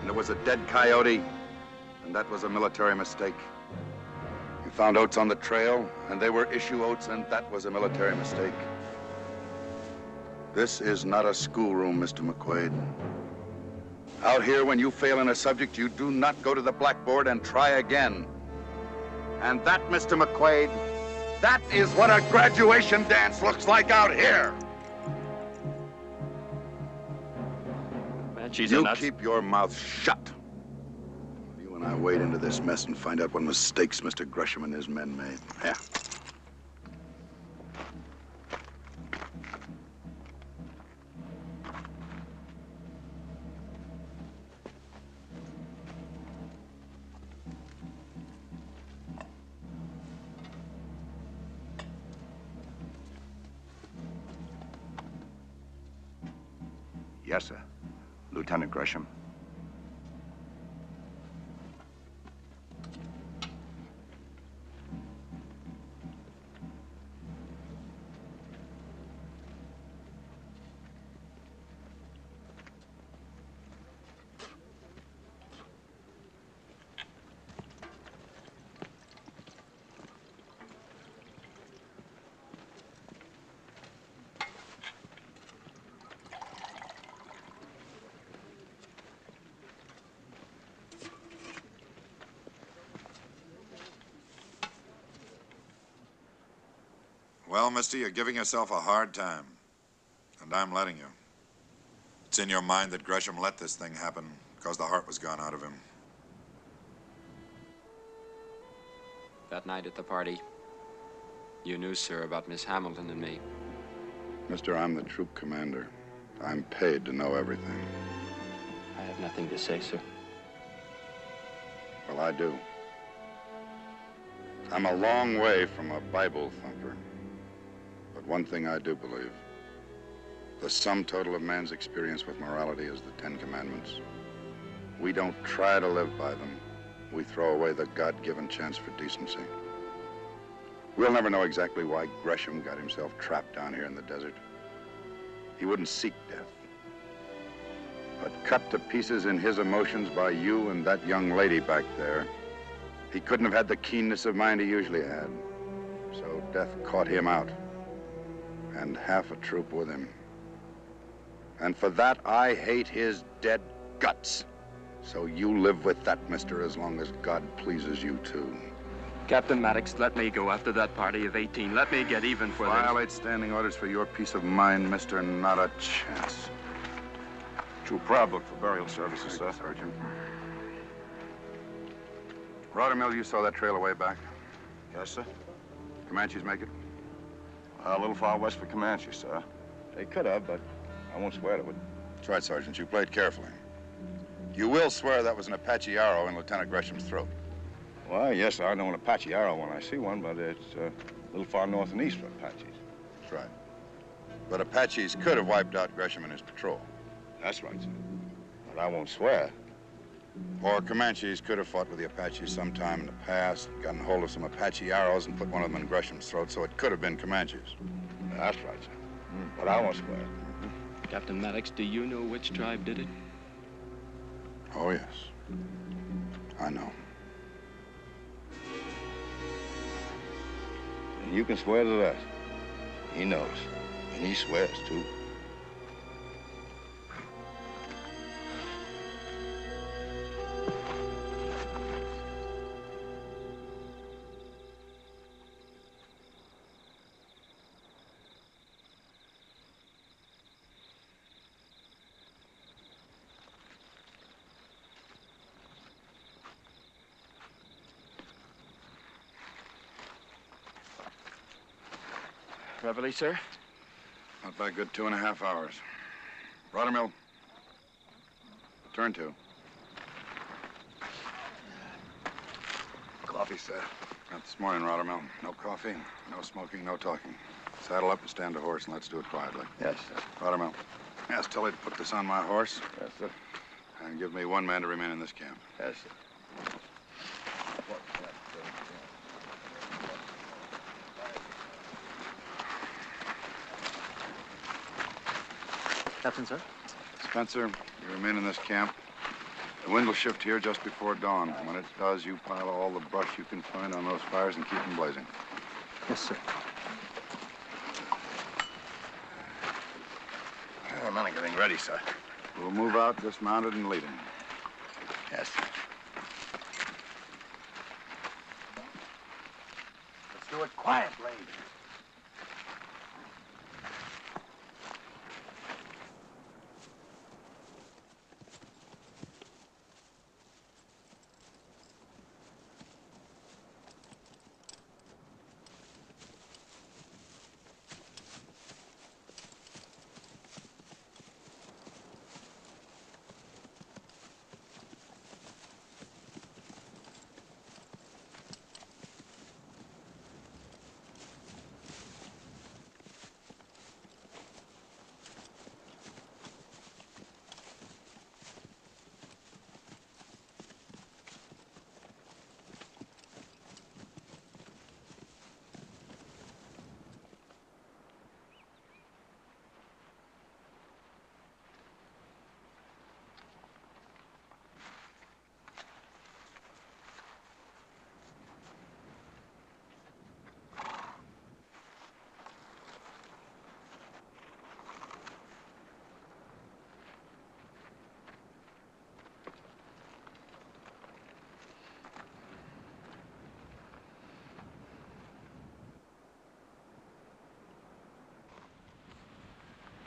and it was a dead coyote, and that was a military mistake. You found oats on the trail, and they were issue oats, and that was a military mistake. This is not a schoolroom, Mr. McQuaid. Out here, when you fail in a subject, you do not go to the blackboard and try again. And that, Mr. McQuaid, that is what a graduation dance looks like out here. You keep your mouth shut. You and I wade into this mess and find out what mistakes Mr. Gresham and his men made. Yeah. Yes, sir. Lieutenant Gresham. Well, mister, you're giving yourself a hard time. And I'm letting you. It's in your mind that Gresham let this thing happen because the heart was gone out of him. That night at the party, you knew, sir, about Miss Hamilton and me. Mister, I'm the troop commander. I'm paid to know everything. I have nothing to say, sir. Well, I do. I'm a long way from a Bible thumper. But one thing I do believe. The sum total of man's experience with morality is the 10 Commandments. We don't try to live by them. We throw away the God-given chance for decency. We'll never know exactly why Gresham got himself trapped down here in the desert. He wouldn't seek death. But cut to pieces in his emotions by you and that young lady back there, he couldn't have had the keenness of mind he usually had. Death caught him out, and half a troop with him. And for that, I hate his dead guts. So you live with that, mister, as long as God pleases you too. Captain Maddox, let me go after that party of 18. Let me get even for this. Violate standing orders for your peace of mind, mister. Not a chance. True proud book for burial services, sir. Sergeant. Rottermill, you saw that trail away back? Yes, sir. Comanches make it? A little far west for Comanche, sir. They could have, but I won't swear to it. That's right, Sergeant. You played carefully. You will swear that was an Apache arrow in Lieutenant Gresham's throat. Well, yes, I know an Apache arrow when I see one, but it's a little far north and east for Apaches. That's right. But Apaches could have wiped out Gresham and his patrol. That's right, sir. But I won't swear. Or Comanches could have fought with the Apaches sometime in the past, gotten hold of some Apache arrows and put one of them in Gresham's throat, so it could have been Comanches. That's right, sir. But I won't swear. Captain Maddox, do you know which tribe did it? Oh, yes. I know. You can swear to that. He knows. And he swears, too. Reveille, sir? Not by a good 2.5 hours. Rottermill. Turn to. Coffee, sir. Not this morning, Rottermill. No coffee, no smoking, no talking. Saddle up and stand a horse, and let's do it quietly. Yes, sir. Rottermill, ask Tully to put this on my horse. Yes, sir. And give me 1 man to remain in this camp. Yes, sir. Captain, sir? Spencer, you remain in this camp. The wind will shift here just before dawn. When it does, you pile all the brush you can find on those fires and keep them blazing. Yes, sir. I'm not getting ready, sir. We'll move out dismounted and leading. Yes, sir. Let's do it quietly.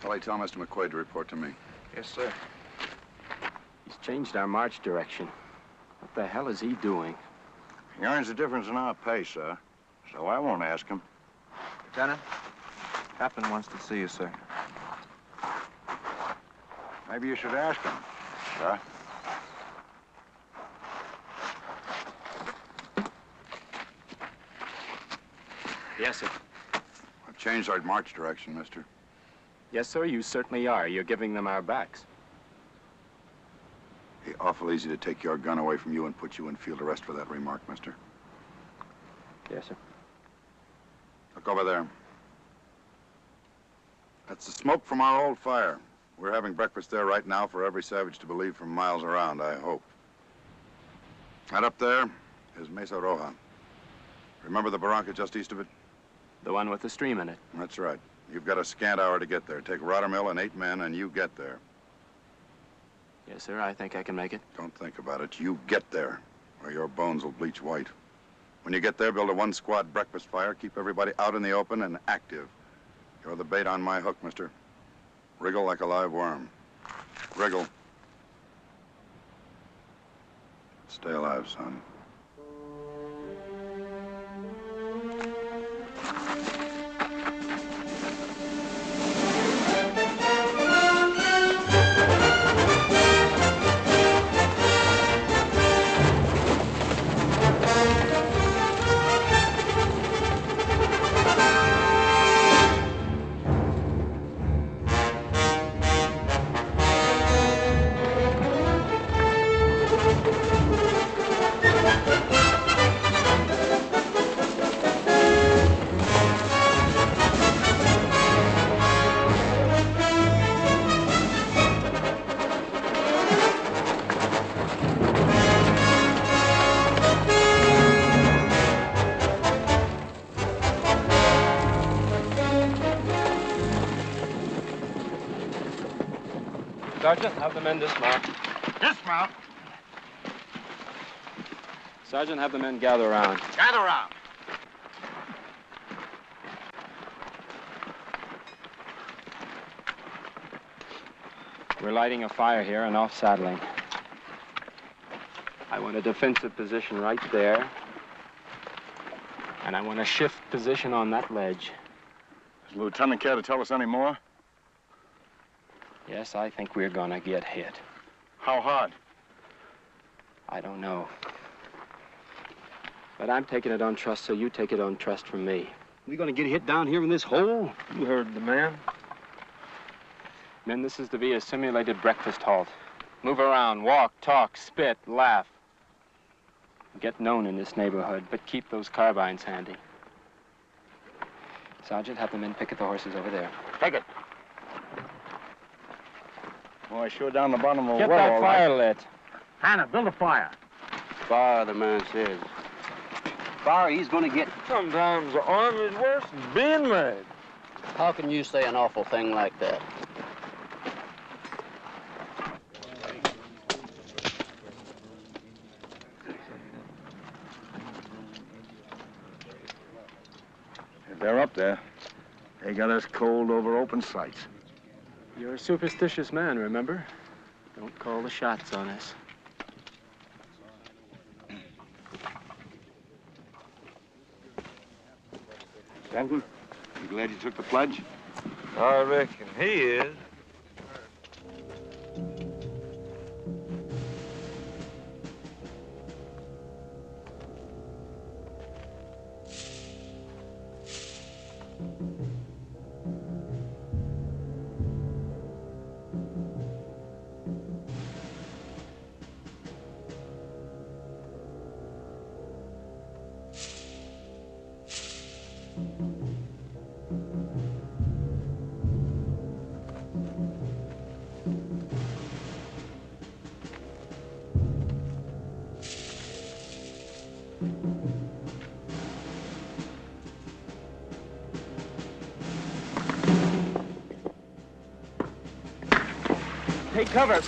Tully, tell Mr. McQuaid to report to me. Yes, sir. He's changed our march direction. What the hell is he doing? He earns the difference in our pay, sir. So I won't ask him. Lieutenant, Captain wants to see you, sir. Maybe you should ask him, sir. Yes, sir. I've changed our march direction, mister. Yes, sir, you certainly are. You're giving them our backs. Be awful easy to take your gun away from you and put you in field arrest for that remark, mister. Yes, sir. Look over there. That's the smoke from our old fire. We're having breakfast there right now for every savage to believe from miles around, I hope. That up there is Mesa Roja. Remember the barranca just east of it? The one with the stream in it. That's right. You've got a scant hour to get there. Take Rottermill and 8 men, and you get there. Yes, sir, I think I can make it. Don't think about it. You get there, or your bones will bleach white. When you get there, build a 1-squad breakfast fire. Keep everybody out in the open and active. You're the bait on my hook, mister. Wriggle like a live worm. Wriggle. Stay alive, son. Sergeant, have the men dismount. Dismount? Sergeant, have the men gather around. Gather around. We're lighting a fire here and off-saddling. I want a defensive position right there. And I want a shift position on that ledge. Does Lieutenant care to tell us any more? Yes, I think we're gonna get hit. How hard? I don't know. But I'm taking it on trust, so you take it on trust from me. We gonna get hit down here in this hole? You heard the man. Men, this is to be a simulated breakfast halt. Move around, walk, talk, spit, laugh. Get known in this neighborhood, but keep those carbines handy. Sergeant, have the men picket the horses over there. Take it. Boy, sure down the bottom of a Get well, that all fire right. lit. Hannah, build a fire. Fire, the man says. Fire he's gonna get. Sometimes the army's worse than being mad. How can you say an awful thing like that? If they're up there, they got us cold over open sights. You're a superstitious man, remember? Don't call the shots on us. Stanton, you glad you took the pledge? I reckon he is. Take cover.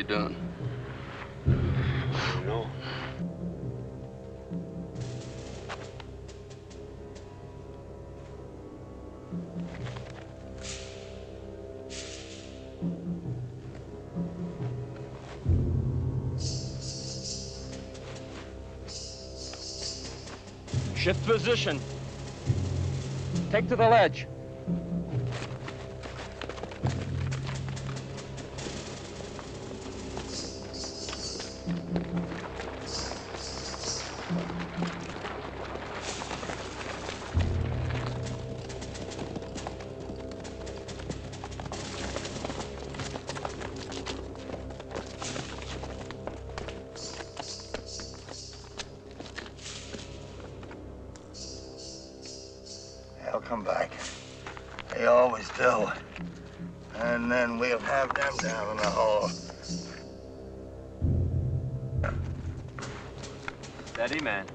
done? No. Shift position. Take to the ledge. They'll come back. They always do. And then we'll have them down in the hole. Steady, man.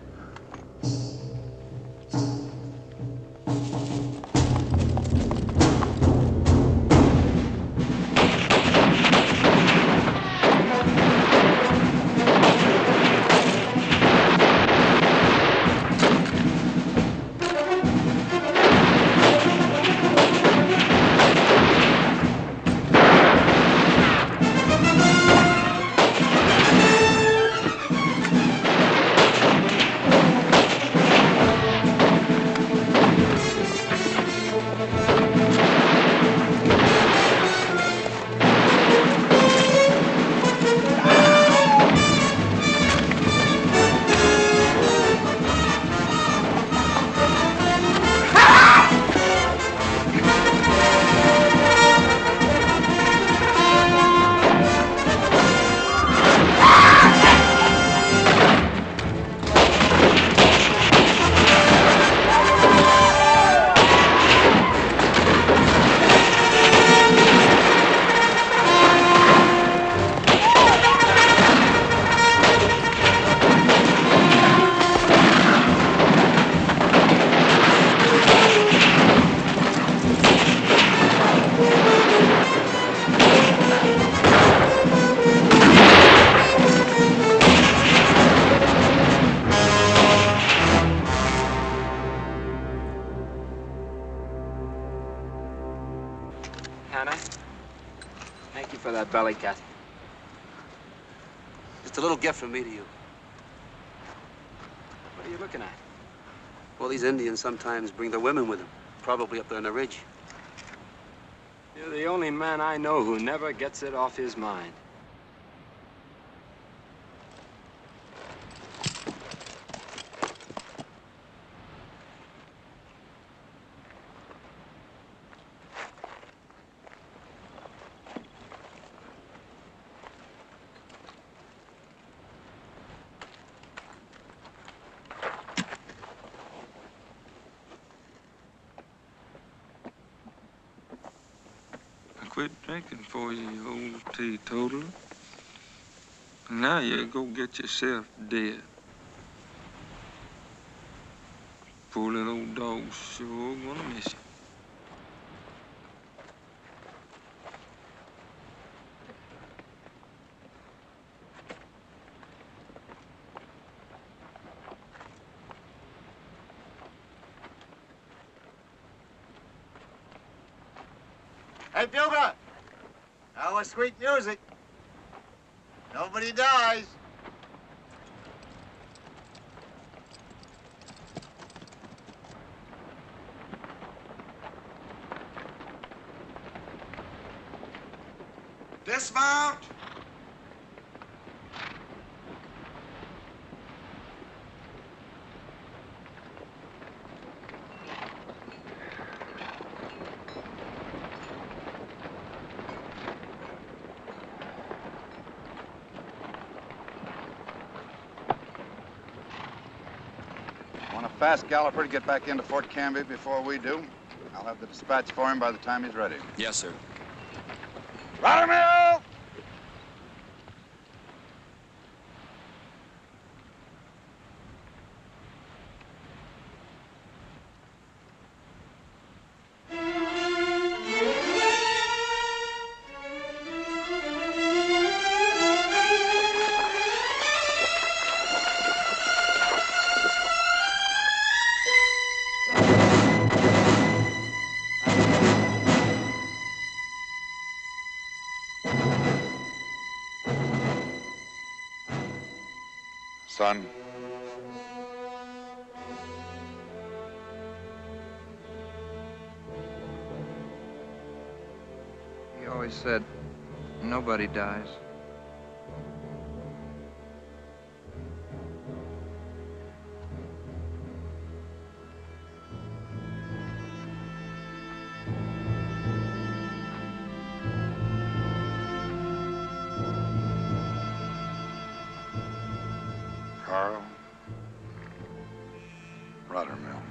Hannah, thank you for that belly cut. It's a little gift from me to you. What are you looking at? Well, these Indians sometimes bring their women with them, probably up there on the ridge. You're the only man I know who never gets it off his mind. I quit drinking for you, you old teetotaler. Now you go get yourself dead. Poor little old dog's sure gonna miss you. Hey, Bugler! That was sweet music. Nobody dies. Dismount! Want a fast galloper to get back into Fort Canby before we do? I'll have the dispatch for him by the time he's ready. Yes, sir. Rottermill! son. He always said, nobody dies. Carl Rottermill.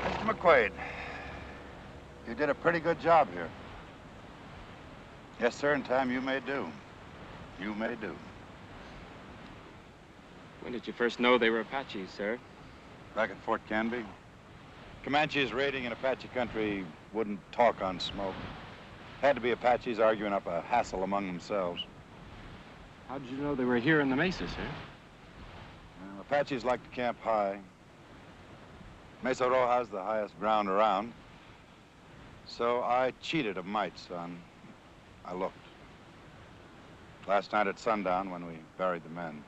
Mr. McQuaid, you did a pretty good job here. Yes, sir, in time you may do. You may do. When did you first know they were Apaches, sir? Back at Fort Canby. Comanches raiding in Apache country wouldn't talk on smoke. Had to be Apaches arguing up a hassle among themselves. How did you know they were here in the mesa, sir? Well, Apaches like to camp high. Mesa Roja's the highest ground around. So I cheated a mite, son. I looked. Last night at sundown when we buried the men.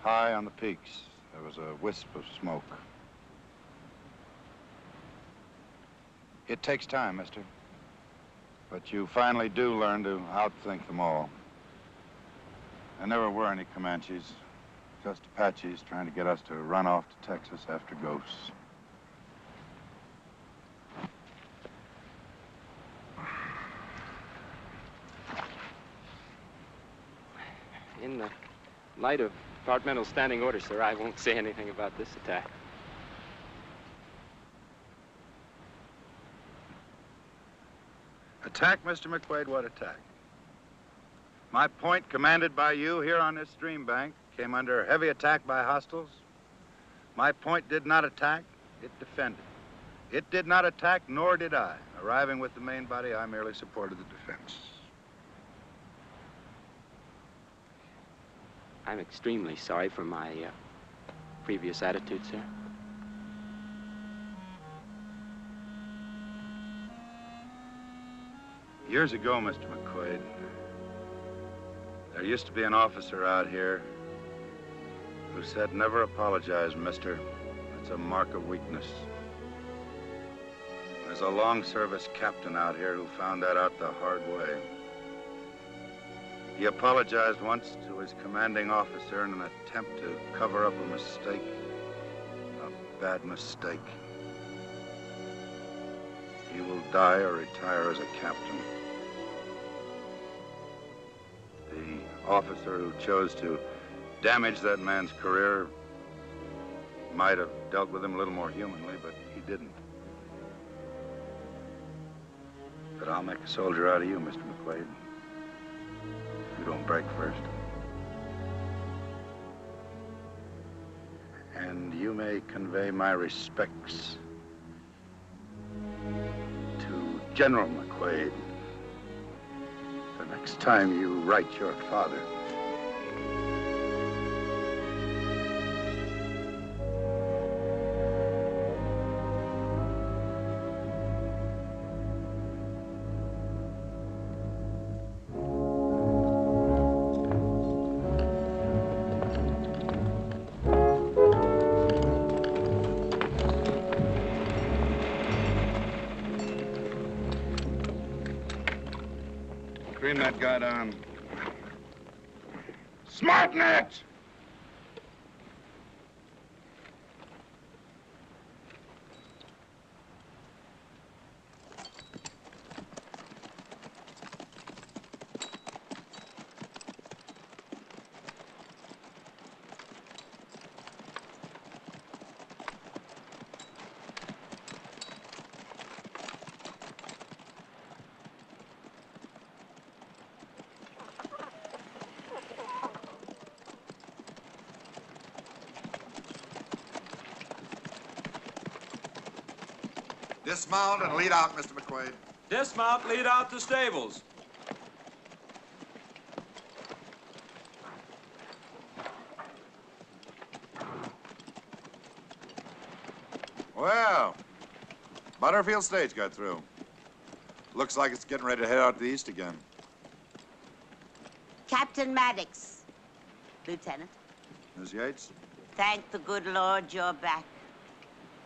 High on the peaks, there was a wisp of smoke. It takes time, mister. But you finally do learn to outthink them all. There never were any Comanches, just Apaches trying to get us to run off to Texas after ghosts. In the light of departmental standing orders, sir, I won't say anything about this attack. Attack, Mr. McQuaid? What attack? My point, commanded by you here on this stream bank, came under heavy attack by hostiles. My point did not attack, it defended. It did not attack, nor did I. Arriving with the main body, I merely supported the defense. I'm extremely sorry for my previous attitude, sir. Years ago, Mr. McQuaid, there used to be an officer out here who said, never apologize, mister. It's a mark of weakness. There's a long-service captain out here who found that out the hard way. He apologized once to his commanding officer in an attempt to cover up a mistake, a bad mistake. He will die or retire as a captain. The officer who chose to damage that man's career might have dealt with him a little more humanly, but he didn't. But I'll make a soldier out of you, Mr. McQuaid. You don't break first. And you may convey my respects to General McQuaid the next time you write your father. Screen that guy down. Smarten it! Dismount and lead out, Mr. McQuaid. Dismount, lead out the stables. Well, Butterfield stage got through. Looks like it's getting ready to head out to the east again. Captain Maddox. Lieutenant. Miss Yates? Thank the good Lord you're back.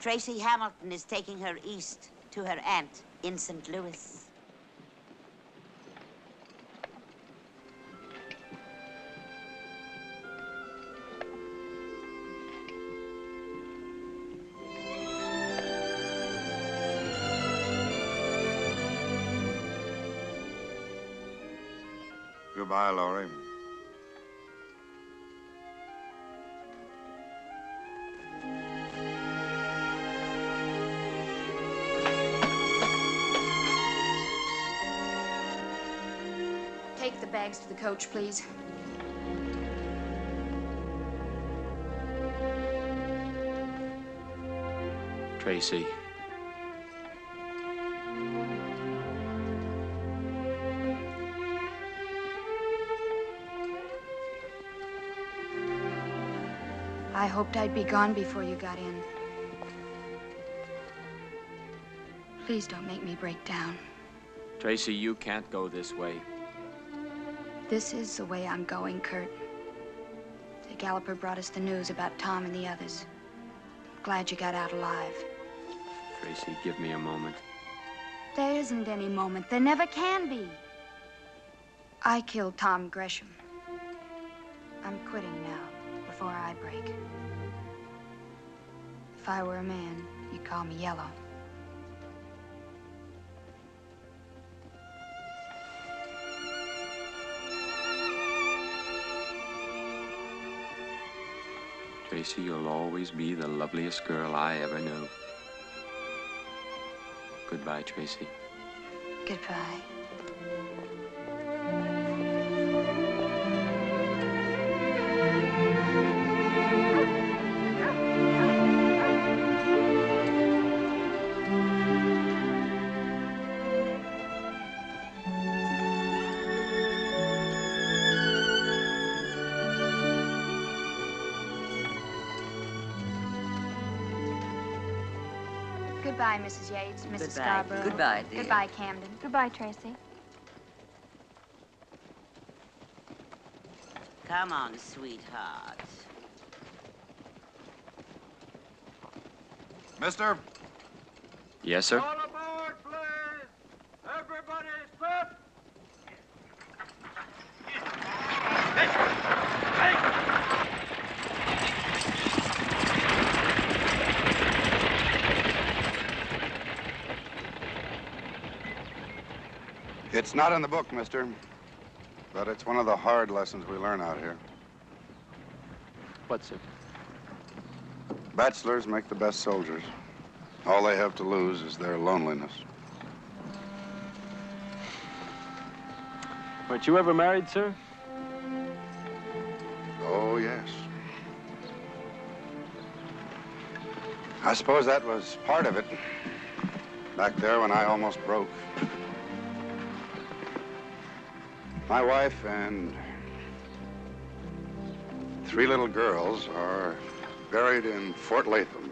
Tracy Hamilton is taking her east to her aunt in St. Louis. Goodbye, Laurie. Take the bags to the coach, please. Tracy. I hoped I'd be gone before you got in. Please don't make me break down. Tracy, you can't go this way. This is the way I'm going, Kurt. The Galloper brought us the news about Tom and the others. Glad you got out alive. Tracy, give me a moment. There isn't any moment. There never can be. I killed Tom Gresham. I'm quitting now, before I break. If I were a man, you'd call me Yellow. Tracy, you'll always be the loveliest girl I ever knew. Goodbye, Tracy. Goodbye. Goodbye, Mrs. Yates, Mrs. Scarborough. Goodbye, dear. Goodbye, Camden. Goodbye, Tracy. Come on, sweetheart. Mister? Yes, sir? All aboard, please! Everybody's fit! It's not in the book, mister, but it's one of the hard lessons we learn out here. What's it? Bachelors make the best soldiers. All they have to lose is their loneliness. Weren't you ever married, sir? Oh, yes. I suppose that was part of it. Back there when I almost broke. My wife and 3 little girls are buried in Fort Latham.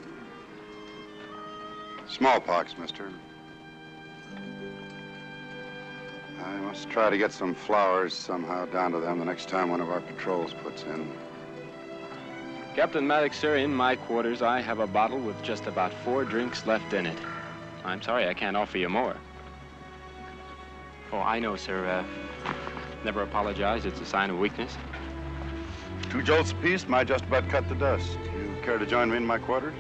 Smallpox, mister. I must try to get some flowers somehow down to them the next time one of our patrols puts in. Captain Maddox, sir, in my quarters, I have a bottle with just about 4 drinks left in it. I'm sorry I can't offer you more. Oh, I know, sir. Never apologize. It's a sign of weakness. 2 jolts apiece might just about cut the dust. You care to join me in my quarters?